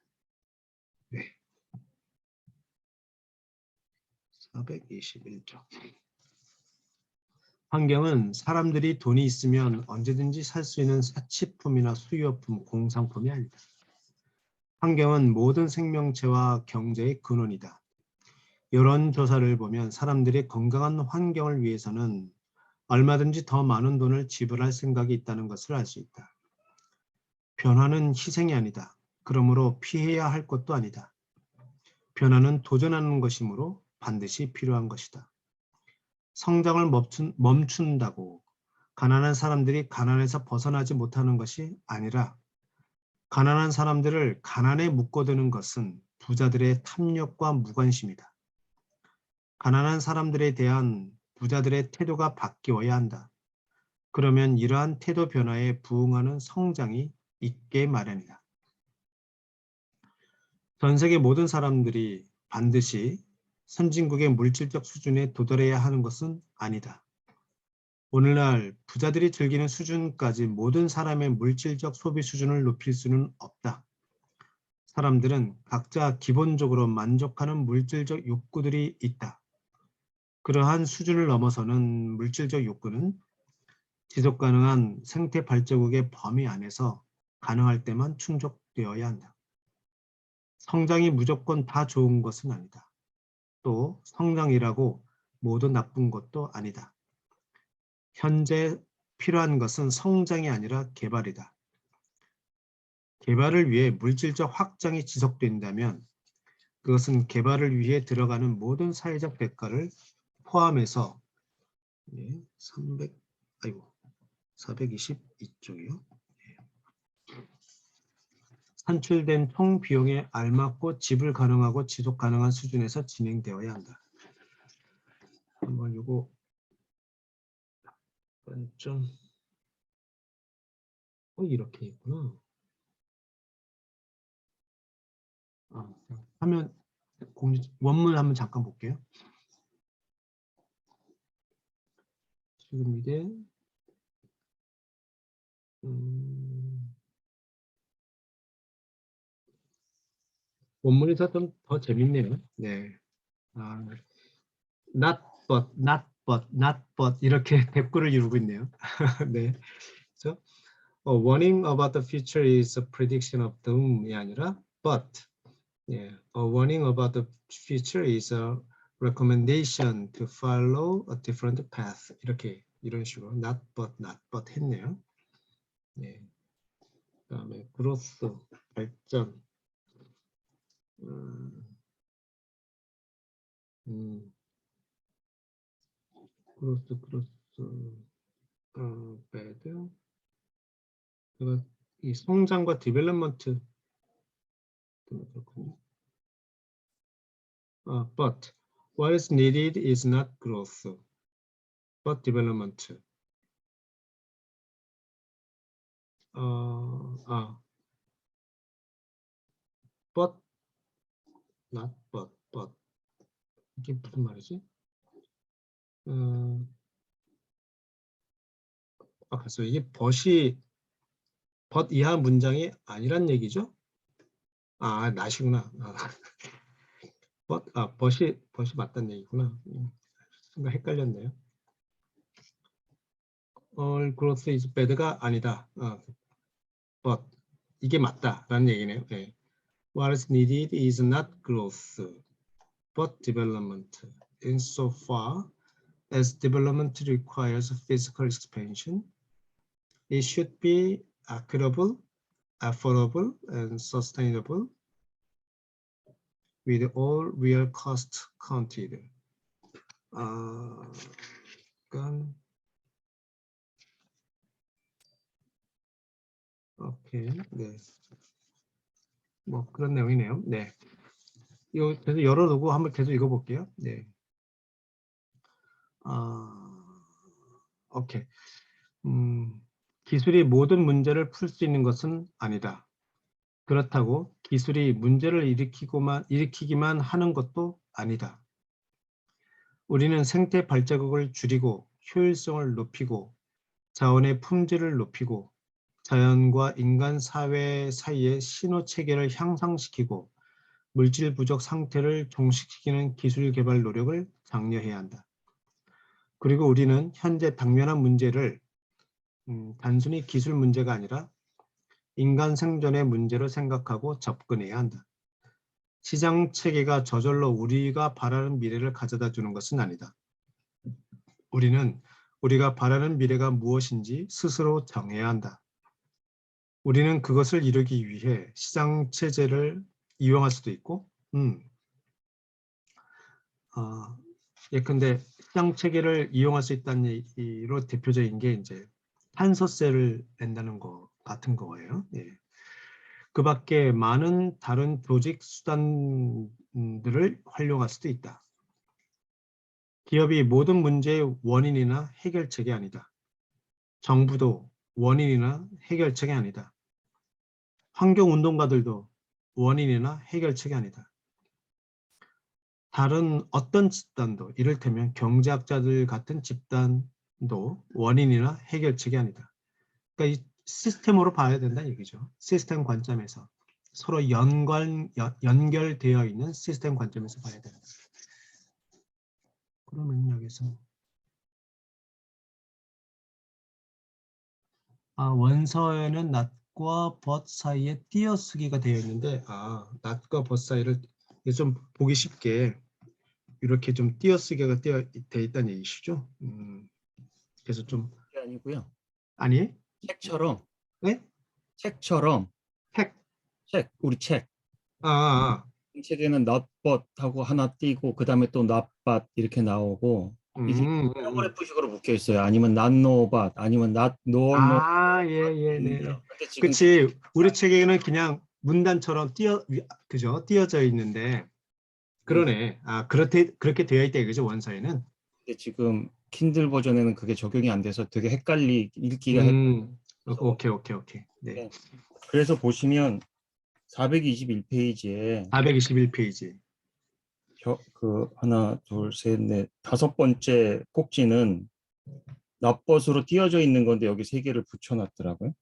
네. 421쪽. 환경은 사람들이 돈이 있으면 언제든지 살 수 있는 사치품이나 수요품, 공산품이 아니다. 환경은 모든 생명체와 경제의 근원이다. 이런 조사를 보면 사람들이 건강한 환경을 위해서는 얼마든지 더 많은 돈을 지불할 생각이 있다는 것을 알 수 있다. 변화는 희생이 아니다. 그러므로 피해야 할 것도 아니다. 변화는 도전하는 것이므로 반드시 필요한 것이다. 성장을 멈춘다고 가난한 사람들이 가난에서 벗어나지 못하는 것이 아니라 가난한 사람들을 가난에 묶어두는 것은 부자들의 탐욕과 무관심이다. 가난한 사람들에 대한 부자들의 태도가 바뀌어야 한다. 그러면 이러한 태도 변화에 부응하는 성장이 있게 마련이다. 전 세계 모든 사람들이 반드시 선진국의 물질적 수준에 도달해야 하는 것은 아니다. 오늘날 부자들이 즐기는 수준까지 모든 사람의 물질적 소비 수준을 높일 수는 없다. 사람들은 각자 기본적으로 만족하는 물질적 욕구들이 있다. 그러한 수준을 넘어서는 물질적 욕구는 지속 가능한 생태 발전국의 범위 안에서 가능할 때만 충족되어야 한다. 성장이 무조건 다 좋은 것은 아니다. 또 성장이라고 모두 나쁜 것도 아니다. 현재 필요한 것은 성장이 아니라 개발이다. 개발을 위해 물질적 확장이 지속된다면 그것은 개발을 위해 들어가는 모든 사회적 대가를 포함해서 422쪽이요. 산출된 총 비용에 알맞고 지불 가능하고 지속 가능한 수준에서 진행되어야 한다. 한번 요거 좀 이렇게 있구나. 화면 원문 한번 잠깐 볼게요. 지금 이게 원문이 좀 더 재밌네요. 네. not but 이렇게 대꾸를 이루고 있네요. 네. 그래서 warning about the future is a prediction of doom이 아니라 but a warning about the future is a recommendation to follow a different path. 이런 식으로 not but 했네요. 네. 그다음에 growth 발전. growth bad. 제가 이 성장과 디벨롭먼트 그렇군요. But what is needed is not growth, but development. But not but 이게 무슨 말이지? 그래서 이게 but 이하 문장이 아니란 얘기죠? 아, 나시구나. 아, 벗이 맞다는 얘기구나. 순간 헷갈렸네요. All growth is bad가 아니다. but 이게 맞다라는 얘기네요. 네. What is needed is not growth, but development. Insofar as development requires physical expansion, it should be equitable, affordable, and sustainable with all real costs counted. 그러니까 오케이, 네, 뭐 그런 내용이네요. 네, 이거 계속 열어두고 한번 계속 읽어볼게요. 네, 오케이. 기술이 모든 문제를 풀 수 있는 것은 아니다. 그렇다고 기술이 문제를 일으키기만 하는 것도 아니다. 우리는 생태 발자국을 줄이고 효율성을 높이고 자원의 품질을 높이고 자연과 인간 사회 사이의 신호 체계를 향상시키고 물질 부족 상태를 종식시키는 기술 개발 노력을 장려해야 한다. 그리고 우리는 현재 당면한 문제를 단순히 기술 문제가 아니라 인간 생존의 문제로 생각하고 접근해야 한다. 시장 체계가 저절로 우리가 바라는 미래를 가져다 주는 것은 아니다. 우리는 우리가 바라는 미래가 무엇인지 스스로 정해야 한다. 우리는 그것을 이루기 위해 시장 체제를 이용할 수도 있고, 예컨대 시장 체계를 이용할 수 있다는 얘기로 대표적인 게 이제 탄소세를 낸다는 거 같은 거예요. 예. 그 밖에 많은 다른 조직 수단들을 활용할 수도 있다. 기업이 모든 문제의 원인이나 해결책이 아니다. 정부도 원인이나 해결책이 아니다. 환경운동가들도 원인이나 해결책이 아니다. 다른 어떤 집단도, 이를테면 경제학자들 같은 집단도 원인이나 해결책이 아니다. 그러니까 이 시스템으로 봐야 된다는 얘기죠. 시스템 관점에서. 서로 연결되어 있는 시스템 관점에서 봐야 된다. 그러면 여기서 원서에는 not과 but 사이에 띄어쓰기가 되어 있는데 not과 but 사이를 좀 보기 쉽게 이렇게 좀 띄어쓰기가 되어 있다는 얘기시죠. 그래서 좀 그게 아니고요. 아니? 책처럼 네? 책처럼 책. 우리 책 아. 책에는 not but 하고 하나 띄고 그 다음에 또 not but 이렇게 나오고 이게 패러그래프식으로 묶여 있어요. 아니면 not no but 아니면 not no no. 예, 네. 근데 지금 그치. 우리 책에는 그냥 문단처럼 띄어져 있는데 그러네. 그렇게 되어 있다 이거죠, 원서에는. 근데 지금 킨들 버전에는 그게 적용이 안 돼서 되게 읽기가 오케이. 네. 네. 그래서 보시면 421페이지에 421페이지. 그 하나, 둘, 셋, 넷, 다섯 번째 꼭지는 납벗으로 띄어져 있는 건데 여기 세 개를 붙여놨더라고요.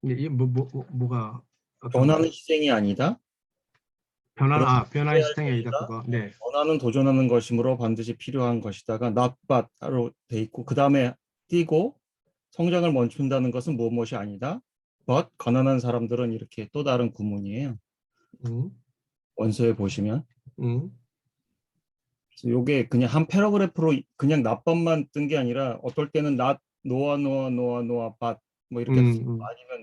이 뭐가 변화는 희생이 아니다. 변화의 시장이 아니다 그거. 네. 변화는 도전하는 것이므로 반드시 필요한 것이다가 낫밭으로 돼 있고 그 다음에 띄고 성장을 멈춘다는 것은 무엇이 아니다. but 가난한 사람들은 이렇게 또 다른 구문이에요. 원서에 보시면. 요게 그냥 한 패러그래프로 그냥 낫밭만 뜬 게 아니라 어떨 때는 not 노아 but 뭐 이렇게 아니면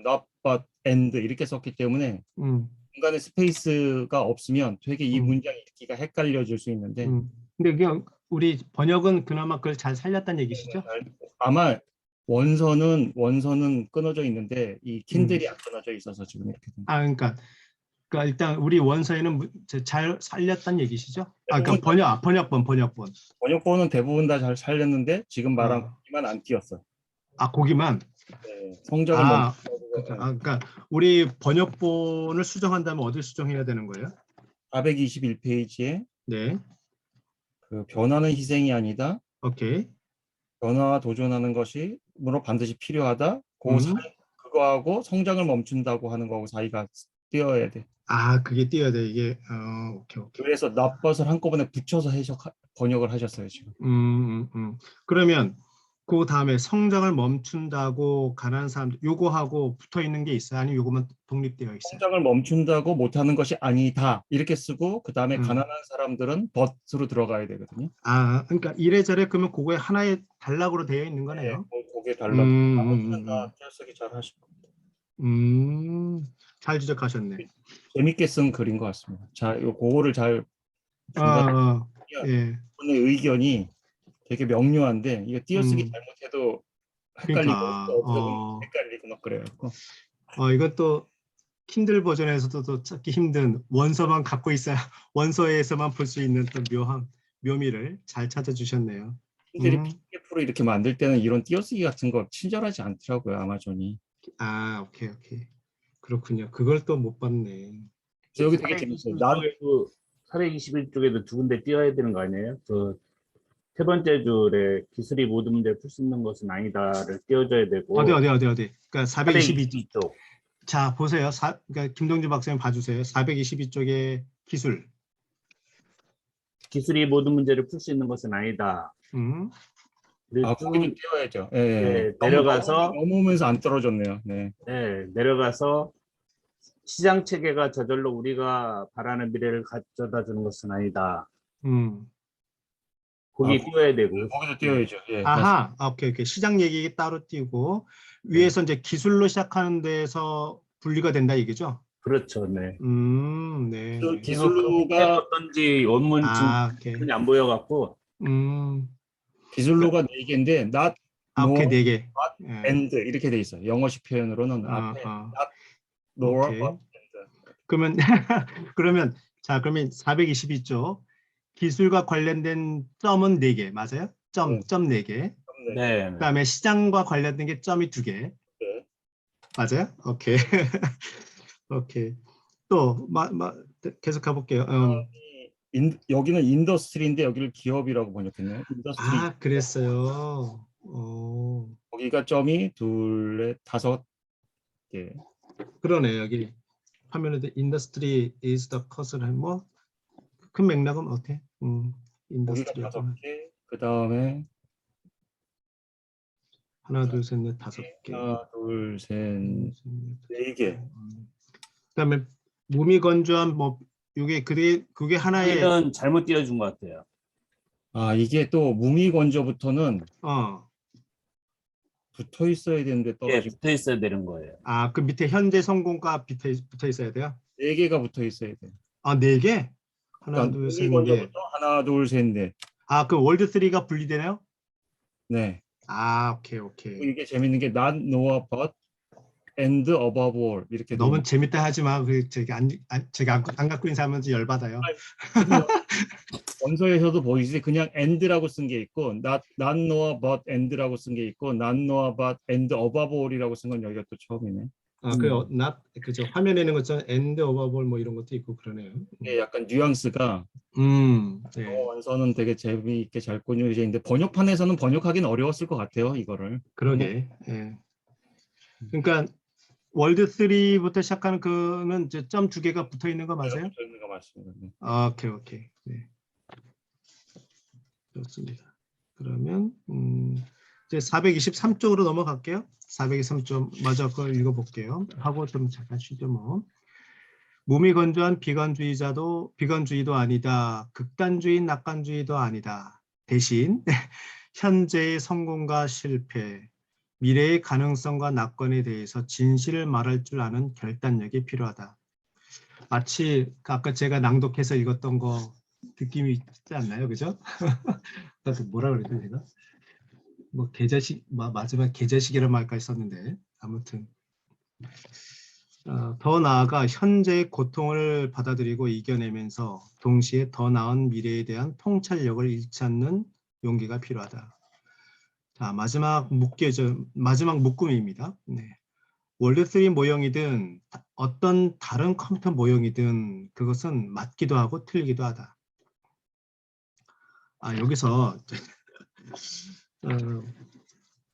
not but and 이렇게 썼기 때문에 중간에 스페이스가 없으면 되게 이 문장이 읽기가 헷갈려질 수 있는데 근데 그냥 우리 번역은 그나마 그걸 잘 살렸다는 얘기시죠? 아마 원서는 끊어져 있는데 이 킨들이 안 끊어져 있어서 지금 이렇게 그러니까 일단 우리 원서에는 잘 살렸다는 얘기시죠? 그러니까 번역본은 대부분 다 잘 살렸는데 지금 말한 거기만 안 띄었어요. 거기만. 네, 성적을 그러니까 우리 번역본을 수정한다면 어딜 수정해야 되는 거예요? 421페이지에 네. 그 변화는 희생이 아니다. 오케이. 변화와 도전하는 것이 반드시 필요하다. 그거하고 성장을 멈춘다고 하는 거하고 사이가 띄어야 돼. 아, 그게 띄어야 돼. 이게 오케이. 그래서 notbut을 한꺼번에 붙여서 번역을 하셨어요 지금. 그러면 그 다음에 성장을 멈춘다고 가난한 사람들 요거하고 붙어 있는 게 있어요? 아니면 요거만 독립되어 있어요? 성장을 멈춘다고 못하는 것이 아니다 이렇게 쓰고 그 다음에 음. 가난한 사람들은 but으로 들어가야 되거든요. 아, 그러니까 이래저래 그러면 그거에 하나의 단락으로 되어 있는 거네요. 그게 달라. 나머지는 다 띄어쓰기 잘 하실 겁니다. 잘 지적하셨네. 재밌게 쓴 글인 것 같습니다. 자, 그거를 잘 예. 오늘 의견이 되게 명료한데 이거 띄어쓰기 잘못해도 헷갈리고 그러니까 어디서 보면 헷갈리고 막 그래요. 이건 또 킨들 버전에서도 또 찾기 힘든 원서만 갖고 있어야 원서에서만 볼 수 있는 또 묘미를 잘 찾아주셨네요. 킨들이 PDF로 이렇게 만들 때는 이런 띄어쓰기 같은 거 친절하지 않더라고요, 아마존이. 아, 오케이. 그렇군요. 그걸 또 못 봤네. 여기 되게 재밌어요. 421쪽에도 두 군데 띄어야 되는 거 아니에요? 그 세 번째 줄에 기술이 모든 문제를 풀 수 있는 것은 아니다를 띄워줘야 되고. 어디. 그러니까 422쪽. 자, 보세요. 그러니까 김동준 박사님 봐주세요. 422쪽에 기술. 기술이 모든 문제를 풀 수 있는 것은 아니다. 거기 좀 띄워야죠. 예. 네, 내려가서 넘어오면서 안 떨어졌네요. 네. 네, 내려가서 시장 체계가 저절로 우리가 바라는 미래를 가져다 주는 것은 아니다. 거기 띄워야 되고. 거기도 띄워야죠. 예. 아하, 오케이. 시장 얘기 따로 띄우고 위에서 이제 기술로 시작하는 데서 분리가 된다 얘기죠? 그렇죠, 네. 네. 기술로가 어떤지 원문 지금 안 보여갖고. 기술로가 4개인데 not, 오케이, nor, 4개. but, and 이렇게 돼 있어요. 영어식 표현으로는 앞에 not, nor, but, and. 그러면 422쪽 기술과 관련된 점은 4개 맞아요? 점 4개. 네. 그다음에 시장과 관련된 게 점이 2개. 네. 맞아요? 오케이. 오케이. 또 계속 가볼게요. 여기는 인더스트리인데 여기를 기업이라고 번역했네요. 인더스트리. 아, 그랬어요. 거기가 점이 2, 5 개. 그러네. 여기 화면에 인더스트리 is the cause를 큰 맥락은 어때? 인더스트리. 거기가 5개. 그 다음에 하나, 둘, 셋, 넷, 5개. 하나, 둘, 셋, 4개. 그다음에 무미건조한 이게 그게 하나의 여기는 잘못 띄워준 것 같아요. 이게 또 무미건조부터는 붙어 있어야 되는데 떨어지고. 붙어 있어야 되는 거예요. 그 밑에 현재 성공과 붙어 있어야 돼요? 4개가 붙어 있어야 돼요. 4개? 하나, 그러니까 둘, 셋, 넷. 무미건조부터 하나, 둘, 셋, 넷. 그 월드 3가 분리되나요? 네. 오케이. 이게 재밌는 게 not, nor, but, and, above all 이렇게. 너무 재밌다 하지 마. 제가 안 갖고 있는 사람한테 열받아요. 원서에서도 보이지 그냥 and라고 쓴 게 있고 not, nor, but, and라고 쓴 게 있고 not, nor, but, and, above all이라고 쓴 건 여기가 또 처음이네. 그죠. 화면에 있는 것처럼 and, above all 이런 것도 있고 그러네요. 이게 약간 뉘앙스가 네. 원서는 되게 재미있게 잘 꾸며져 있는데 번역판에서는 번역하기는 어려웠을 것 같아요. 이거를. 그러게. 예. 그러니까 월드 3부터 시작하는 그는 이제 점 2개가 붙어 있는 거 맞아요? 붙어 있는 거 맞습니다. 네. 오케이. 네. 좋습니다. 그러면 이제 423쪽으로 넘어갈게요. 423쪽 맞아, 그걸 읽어볼게요. 하고 좀 잠깐 쉬죠 무미건조한 비관주의도 아니다. 극단주의, 낙관주의도 아니다. 대신 현재의 성공과 실패, 미래의 가능성과 낙관에 대해서 진실을 말할 줄 아는 결단력이 필요하다. 마치 아까 제가 낭독해서 읽었던 거 느낌이 있지 않나요? 그죠? 뭐라 그랬지 제가? 마지막 계좌식이라는 말까지 썼는데 아무튼 더 나아가 현재의 고통을 받아들이고 이겨내면서 동시에 더 나은 미래에 대한 통찰력을 잃지 않는 용기가 필요하다. 자, 마지막 묶음입니다. 네. 월드3 모형이든 어떤 다른 컴퓨터 모형이든 그것은 맞기도 하고 틀리기도 하다. 여기서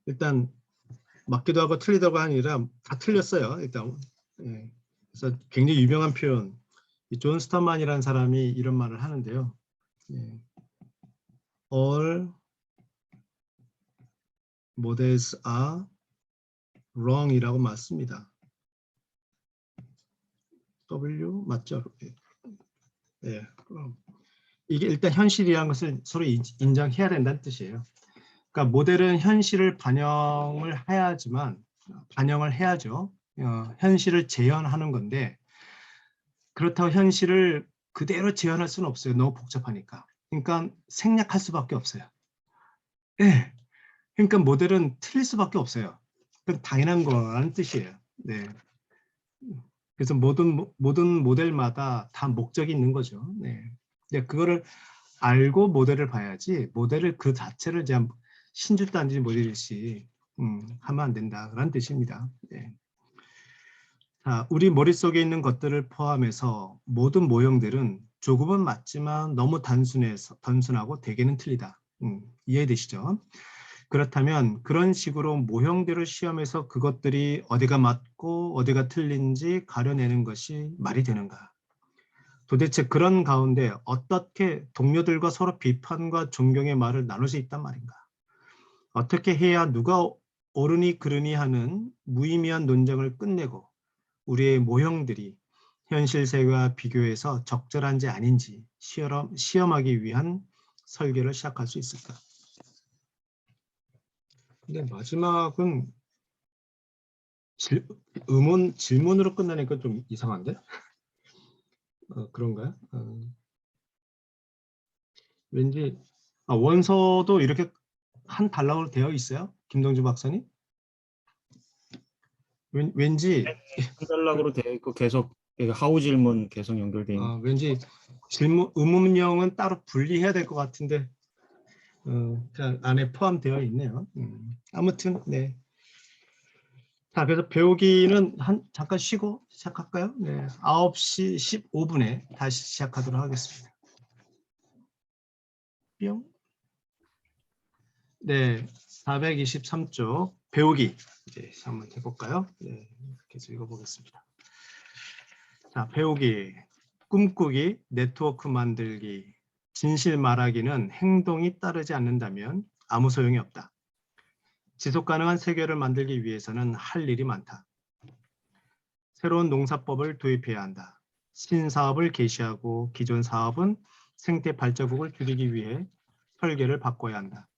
일단 맞기도 하고 틀리다고 아니라 다 틀렸어요. 일단 그래서 굉장히 유명한 표현, 이 존 스턴만이라는 사람이 이런 말을 하는데요. 예. All models are wrong이라고 맞습니다. W 맞죠? 예. 이게 일단 현실이라는 것을 서로 인정해야 된다는 뜻이에요. 그러니까 모델은 현실을 반영을 해야죠. 현실을 재현하는 건데 그렇다고 현실을 그대로 재현할 수는 없어요. 너무 복잡하니까. 그러니까 생략할 수밖에 없어요. 네. 그러니까 모델은 틀릴 수밖에 없어요. 그건 당연한 거라는 뜻이에요. 네. 그래서 모든 모델마다 다 목적이 있는 거죠. 네. 그거를 알고 모델을 봐야지 모델을 그 자체를 그냥 신주단지 모델이시 하면 안 된다라는 뜻입니다. 네. 자, 우리 머릿속에 있는 것들을 포함해서 모든 모형들은 조금은 맞지만 너무 단순하고 대개는 틀리다. 이해되시죠? 그렇다면 그런 식으로 모형들을 시험해서 그것들이 어디가 맞고 어디가 틀린지 가려내는 것이 말이 되는가? 도대체 그런 가운데 어떻게 동료들과 서로 비판과 존경의 말을 나눌 수 있단 말인가? 어떻게 해야 누가 옳으니 그르니 하는 무의미한 논쟁을 끝내고 우리의 모형들이 현실 세계와 비교해서 적절한지 아닌지 시험하기 위한 설계를 시작할 수 있을까? 근데 마지막은 질문으로 끝나니까 좀 이상한데? 그런가요? 왠지 원서도 이렇게 한 단락으로 되어 있어요? 김동주 박사님? 왠지 한 단락으로 되어 있고 계속 하우 질문 계속 연결돼 있는. 왠지 의문명은 따로 분리해야 될 것 같은데 그냥 안에 포함되어 있네요. 아무튼 네. 자, 그래서 배우기는 잠깐 쉬고 시작할까요? 네, 9시 15분에 다시 시작하도록 하겠습니다. 뿅. 네, 423쪽 배우기 이제 한번 해볼까요? 네, 이렇게 해서 읽어보겠습니다. 자, 배우기, 꿈꾸기, 네트워크 만들기, 진실 말하기는 행동이 따르지 않는다면 아무 소용이 없다. 지속 가능한 세계를 만들기 위해서는 할 일이 많다. 새로운 농사법을 도입해야 한다. 신사업을 개시하고 기존 사업은 생태 발자국을 줄이기 위해 설계를 바꿔야 한다.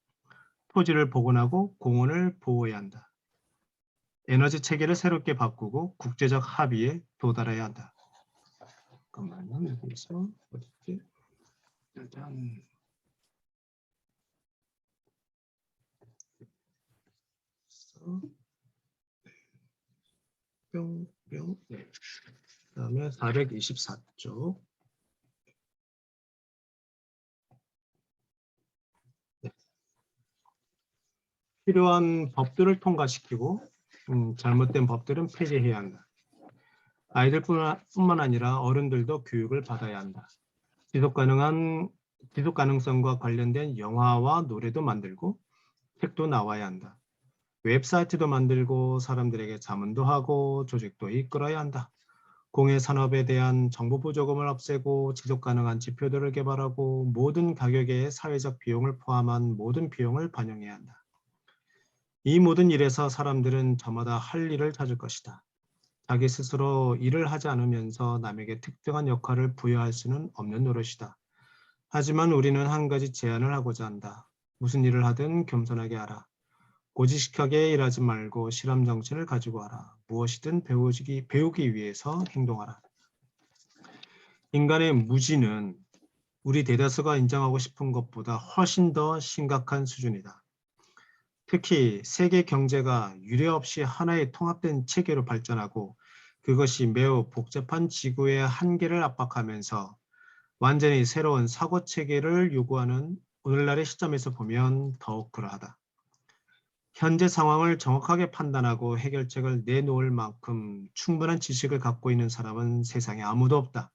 토지를 복원하고 공원을 보호해야 한다. 에너지 체계를 새롭게 바꾸고 국제적 합의에 도달해야 한다. 잠깐만요. 여기서 어딨지? 일단 뿅뿅. 네. 그다음에 424쪽. 네. 필요한 법들을 통과시키고 잘못된 법들은 폐지해야 한다. 아이들뿐만 아니라 어른들도 교육을 받아야 한다. 지속 가능성과 관련된 영화와 노래도 만들고 책도 나와야 한다. 웹사이트도 만들고 사람들에게 자문도 하고 조직도 이끌어야 한다. 공해 산업에 대한 정보 부조금을 없애고 지속 가능한 지표들을 개발하고 모든 가격에 사회적 비용을 포함한 모든 비용을 반영해야 한다. 이 모든 일에서 사람들은 저마다 할 일을 찾을 것이다. 자기 스스로 일을 하지 않으면서 남에게 특정한 역할을 부여할 수는 없는 노릇이다. 하지만 우리는 한 가지 제안을 하고자 한다. 무슨 일을 하든 겸손하게 하라. 고지식하게 일하지 말고 실험 정신을 가지고 하라. 무엇이든 배우기 위해서 행동하라. 인간의 무지는 우리 대다수가 인정하고 싶은 것보다 훨씬 더 심각한 수준이다. 특히 세계 경제가 유례없이 하나의 통합된 체계로 발전하고 그것이 매우 복잡한 지구의 한계를 압박하면서 완전히 새로운 사고 체계를 요구하는 오늘날의 시점에서 보면 더욱 그러하다. 현재 상황을 정확하게 판단하고 해결책을 내놓을 만큼 충분한 지식을 갖고 있는 사람은 세상에 아무도 없다.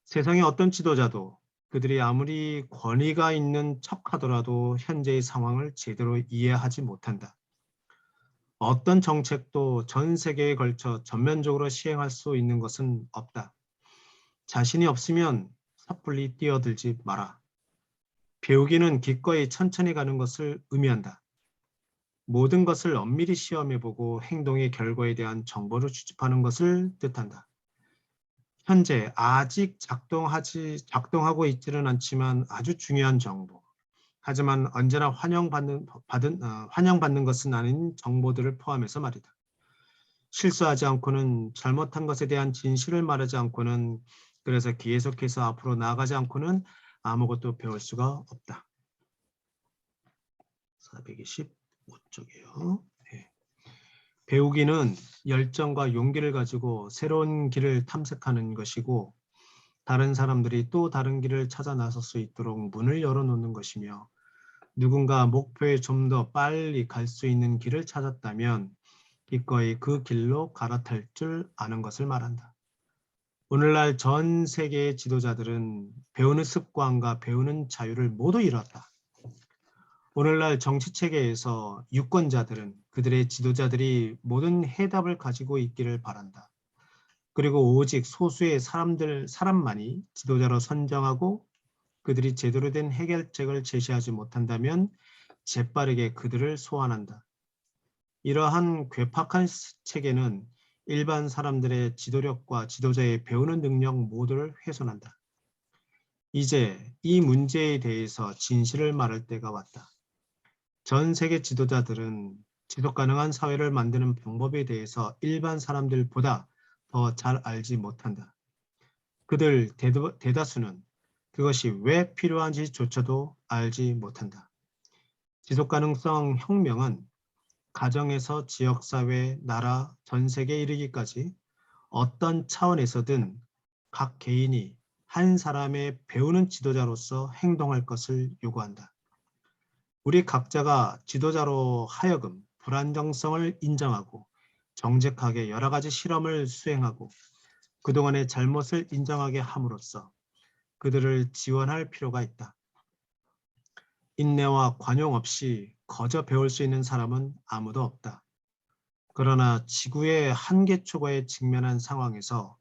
세상의 어떤 지도자도 그들이 아무리 권위가 있는 척하더라도 현재의 상황을 제대로 이해하지 못한다. 어떤 정책도 전 세계에 걸쳐 전면적으로 시행할 수 있는 것은 없다. 자신이 없으면 섣불리 뛰어들지 마라. 배우기는 기꺼이 천천히 가는 것을 의미한다. 모든 것을 엄밀히 시험해보고 행동의 결과에 대한 정보를 수집하는 것을 뜻한다. 현재 아직 작동하고 있지는 않지만 아주 중요한 정보. 하지만 언제나 환영받는 것은 아닌 정보들을 포함해서 말이다. 실수하지 않고는, 잘못한 것에 대한 진실을 말하지 않고는, 그래서 계속해서 앞으로 나아가지 않고는 아무것도 배울 수가 없다. 425쪽이요. 네. 배우기는 열정과 용기를 가지고 새로운 길을 탐색하는 것이고, 다른 사람들이 또 다른 길을 찾아 나설 수 있도록 문을 열어놓는 것이며, 누군가 목표에 좀 더 빨리 갈 수 있는 길을 찾았다면 기꺼이 그 길로 갈아탈 줄 아는 것을 말한다. 오늘날 전 세계의 지도자들은 배우는 습관과 배우는 자유를 모두 잃었다. 오늘날 정치체계에서 유권자들은 그들의 지도자들이 모든 해답을 가지고 있기를 바란다. 그리고 오직 소수의 사람만이 지도자로 선정하고 그들이 제대로 된 해결책을 제시하지 못한다면 재빠르게 그들을 소환한다. 이러한 괴팍한 체계는 일반 사람들의 지도력과 지도자의 배우는 능력 모두를 훼손한다. 이제 이 문제에 대해서 진실을 말할 때가 왔다. 전 세계 지도자들은 지속 가능한 사회를 만드는 방법에 대해서 일반 사람들보다 더 잘 알지 못한다. 그들 대다수는 그것이 왜 필요한지조차도 알지 못한다. 지속가능성 혁명은 가정에서 지역사회, 나라, 전 세계에 이르기까지 어떤 차원에서든 각 개인이 한 사람의 배우는 지도자로서 행동할 것을 요구한다. 우리 각자가 지도자로 하여금 불안정성을 인정하고 정직하게 여러 가지 실험을 수행하고 그동안의 잘못을 인정하게 함으로써 그들을 지원할 필요가 있다. 인내와 관용 없이 거저 배울 수 있는 사람은 아무도 없다. 그러나 지구의 한계 초과에 직면한 상황에서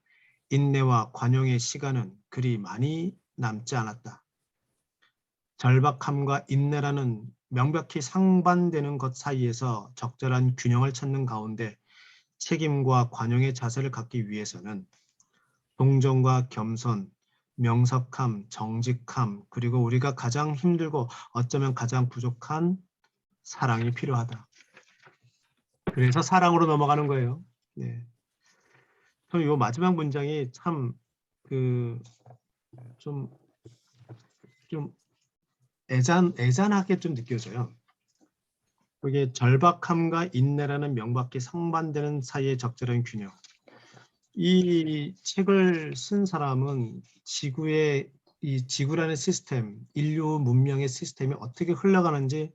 인내와 관용의 시간은 그리 많이 남지 않았다. 절박함과 인내라는 명백히 상반되는 것 사이에서 적절한 균형을 찾는 가운데 책임과 관용의 자세를 갖기 위해서는 동정과 겸손, 명석함, 정직함, 그리고 우리가 가장 힘들고 어쩌면 가장 부족한 사랑이 필요하다. 그래서 사랑으로 넘어가는 거예요. 네. 저는 이 마지막 문장이 참 좀 애잔하게 좀 느껴져요. 그게 절박함과 인내라는 명백히 상반되는 사이의 적절한 균형. 이 책을 쓴 사람은 이 지구라는 시스템, 인류 문명의 시스템이 어떻게 흘러가는지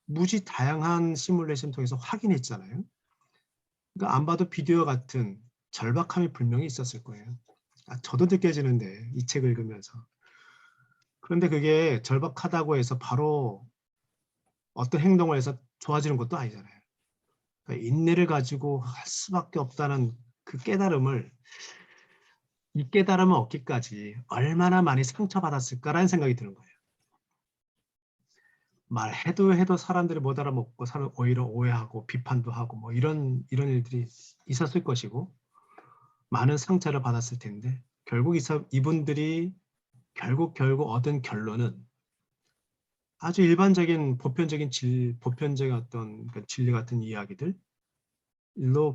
무지 다양한 시뮬레이션 통해서 확인했잖아요. 그러니까 안 봐도 비디오 같은 절박함이 분명히 있었을 거예요. 저도 느껴지는데 이 책을 읽으면서. 그런데 그게 절박하다고 해서 바로 어떤 행동을 해서 좋아지는 것도 아니잖아요. 그러니까 인내를 가지고 할 수밖에 없다는 그 깨달음을, 이 깨달음을 얻기까지 얼마나 많이 상처받았을까라는 생각이 드는 거예요. 말해도 사람들이 못 알아먹고 오히려 오해하고 비판도 하고 뭐 이런 일들이 있었을 것이고 많은 상처를 받았을 텐데 결국 이분들이 결국 얻은 결론은 아주 일반적인 보편적인 어떤 그 진리 같은 이야기들로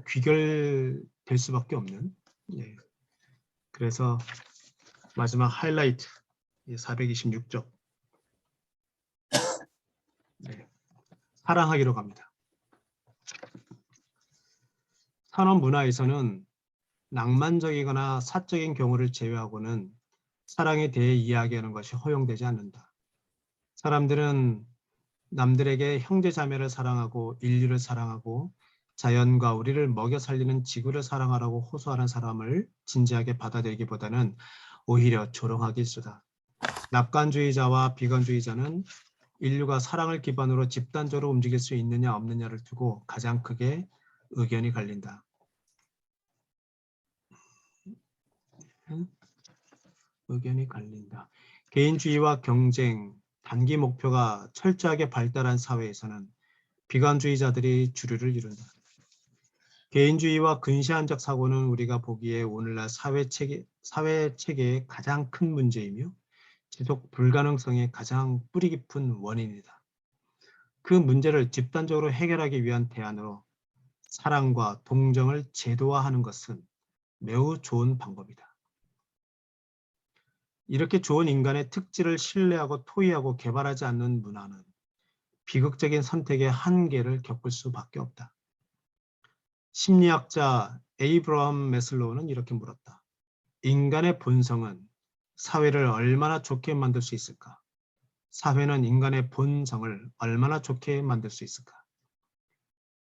귀결될 수밖에 없는. 예. 그래서 마지막 하이라이트 426쪽. 네. 사랑하기로 갑니다. 산업 문화에서는 낭만적이거나 사적인 경우를 제외하고는 사랑에 대해 이야기하는 것이 허용되지 않는다. 사람들은 남들에게 형제자매를 사랑하고 인류를 사랑하고 자연과 우리를 먹여 살리는 지구를 사랑하라고 호소하는 사람을 진지하게 받아들이기보다는 오히려 조롱하기 일쑤다. 낙관주의자와 비관주의자는 인류가 사랑을 기반으로 집단적으로 움직일 수 있느냐 없느냐를 두고 가장 크게 의견이 갈린다. 의견이 갈린다. 개인주의와 경쟁, 단기 목표가 철저하게 발달한 사회에서는 비관주의자들이 주류를 이룬다. 개인주의와 근시안적 사고는 우리가 보기에 오늘날 사회 체계의 가장 큰 문제이며 지속 불가능성의 가장 뿌리 깊은 원인이다. 그 문제를 집단적으로 해결하기 위한 대안으로 사랑과 동정을 제도화하는 것은 매우 좋은 방법이다. 이렇게 좋은 인간의 특질을 신뢰하고 토의하고 개발하지 않는 문화는 비극적인 선택의 한계를 겪을 수밖에 없다. 심리학자 에이브러함 매슬로우는 이렇게 물었다. 인간의 본성은 사회를 얼마나 좋게 만들 수 있을까? 사회는 인간의 본성을 얼마나 좋게 만들 수 있을까?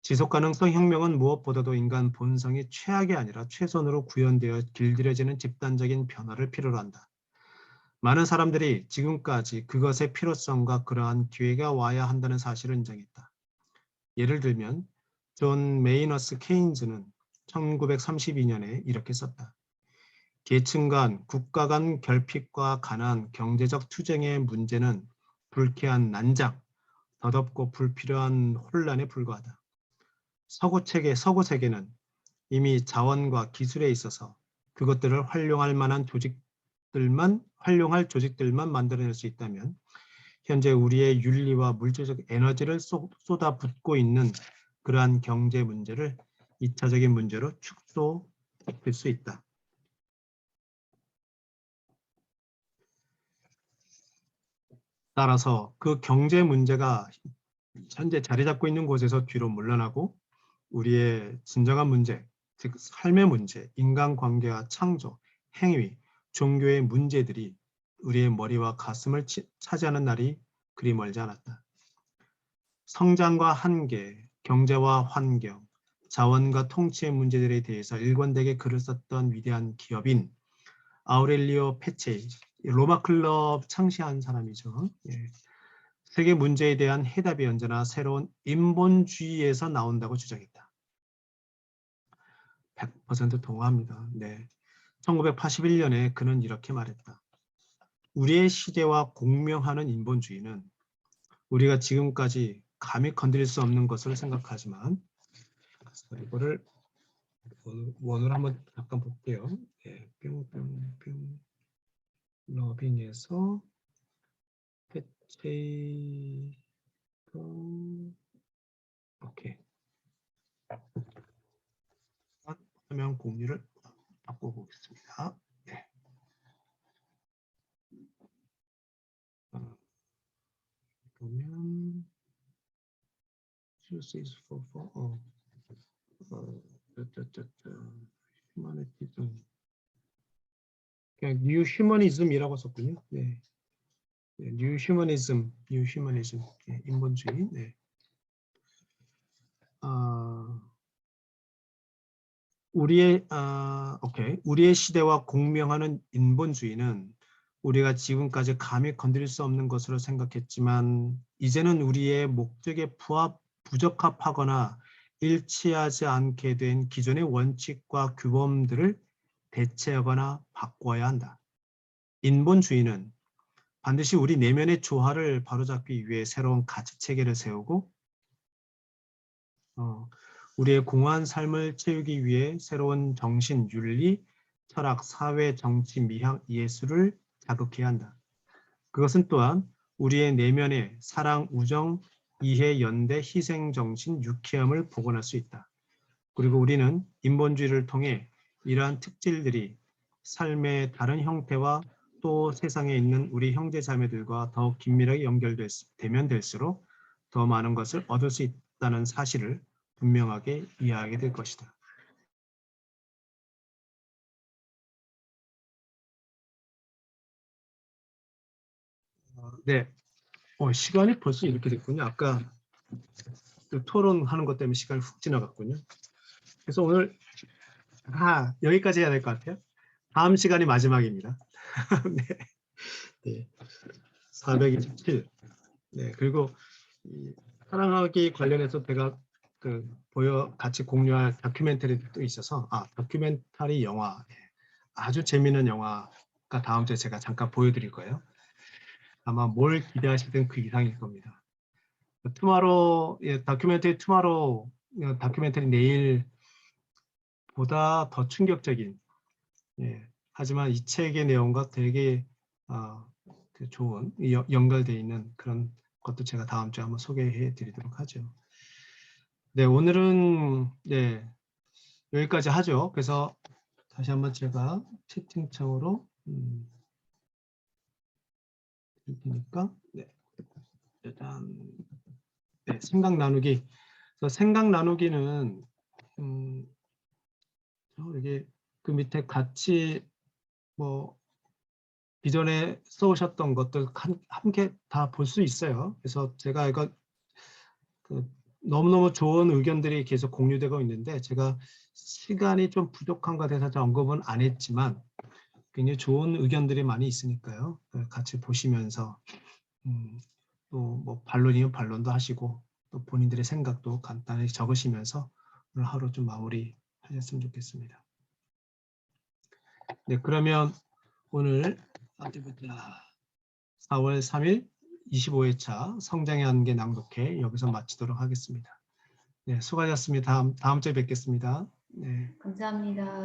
지속가능성 혁명은 무엇보다도 인간 본성이 최악이 아니라 최선으로 구현되어 길들여지는 집단적인 변화를 필요로 한다. 많은 사람들이 지금까지 그것의 필요성과 그러한 기회가 와야 한다는 사실을 인정했다. 예를 들면 존 메이너스 케인즈는 1932년에 이렇게 썼다. 계층 간, 국가 간 결핍과 가난, 경제적 투쟁의 문제는 불쾌한 난장, 더덥고 불필요한 혼란에 불과하다. 서구 세계는 이미 자원과 기술에 있어서 그것들을 활용할 조직들만 만들어낼 수 있다면 현재 우리의 윤리와 물질적 에너지를 쏟아붓고 있는 그러한 경제 문제를 2차적인 문제로 축소시킬 수 있다. 따라서 그 경제 문제가 현재 자리 잡고 있는 곳에서 뒤로 물러나고 우리의 진정한 문제, 즉 삶의 문제, 인간관계와 창조, 행위, 종교의 문제들이 우리의 머리와 가슴을 차지하는 날이 그리 멀지 않았다. 성장과 한계, 경제와 환경, 자원과 통치의 문제들에 대해서 일관되게 글을 썼던 위대한 기업인 아우렐리오 페체이, 로마 클럽 창시한 사람이죠. 예. 세계 문제에 대한 해답이 언제나 새로운 인본주의에서 나온다고 주장했다. 100% 동의합니다. 네. 1981년에 그는 이렇게 말했다. 우리의 시대와 공명하는 인본주의는 우리가 지금까지 감히 건드릴 수 없는 것으로 생각하지만 이거를 원으로 한번 잠깐 볼게요. 네. 뿅뿅뿅 러빈에서 패체이 오케이. 화면 공유를 바꿔보겠습니다. 네. 보면 choose is for 휴머니티즘 그냥 뉴 휴머니즘이라고 썼군요. 네. 뉴 휴머니즘 네, 인본주의. 네. 우리의 시대와 공명하는 인본주의는 우리가 지금까지 감히 건드릴 수 없는 것으로 생각했지만 이제는 우리의 목적에 부적합하거나 일치하지 않게 된 기존의 원칙과 규범들을 대체하거나 바꿔야 한다. 인본주의는 반드시 우리 내면의 조화를 바로잡기 위해 새로운 가치체계를 세우고 우리의 공허한 삶을 채우기 위해 새로운 정신, 윤리, 철학, 사회, 정치, 미학, 예술을 자극해야 한다. 그것은 또한 우리의 내면의 사랑, 우정, 이해, 연대, 희생 정신, 유쾌함을 복원할 수 있다. 그리고 우리는 인본주의를 통해 이러한 특질들이 삶의 다른 형태와 또 세상에 있는 우리 형제 자매들과 더욱 긴밀하게 연결되면 될수록 더 많은 것을 얻을 수 있다는 사실을 분명하게 이해하게 될 것이다. 네, 시간이 벌써 이렇게 됐군요. 아까 토론하는 것 때문에 시간이 훅 지나갔군요. 그래서 오늘 여기까지 해야 될 것 같아요. 다음 시간이 마지막입니다. 네. 427. 네, 그리고 이 사랑하기 관련해서 제가 같이 공유할 다큐멘터리도 있어서 다큐멘터리 영화 아주 재미있는 영화가 다음 주에 제가 잠깐 보여드릴 거예요. 아마 뭘 기대하시든 그 이상일 겁니다. 투마로우 다큐멘터리 투마로우 다큐멘터리 내일보다 더 충격적인 하지만 이 책의 내용과 되게 좋은 연결되어 있는 그런 것도 제가 다음 주에 한번 소개해 드리도록 하죠. 네, 오늘은 여기까지 하죠. 그래서 다시 한번 제가 채팅창으로 드리니까 일단 생각 나누기. 그래서 생각 나누기는 이게 그 밑에 같이 뭐 기존에 써오셨던 것들 함께 다 볼 수 있어요. 그래서 제가 이거 너무너무 좋은 의견들이 계속 공유되고 있는데 제가 시간이 좀 부족한 것 같아서 언급은 안 했지만 굉장히 좋은 의견들이 많이 있으니까요. 같이 보시면서 또 뭐 반론이면 반론도 하시고 또 본인들의 생각도 간단히 적으시면서 오늘 하루 좀 마무리 하셨으면 좋겠습니다. 네, 그러면 오늘 4월 3일 25회차 성장의 한계 낭독회 여기서 마치도록 하겠습니다. 네, 수고하셨습니다. 다음 주에 뵙겠습니다. 네. 감사합니다.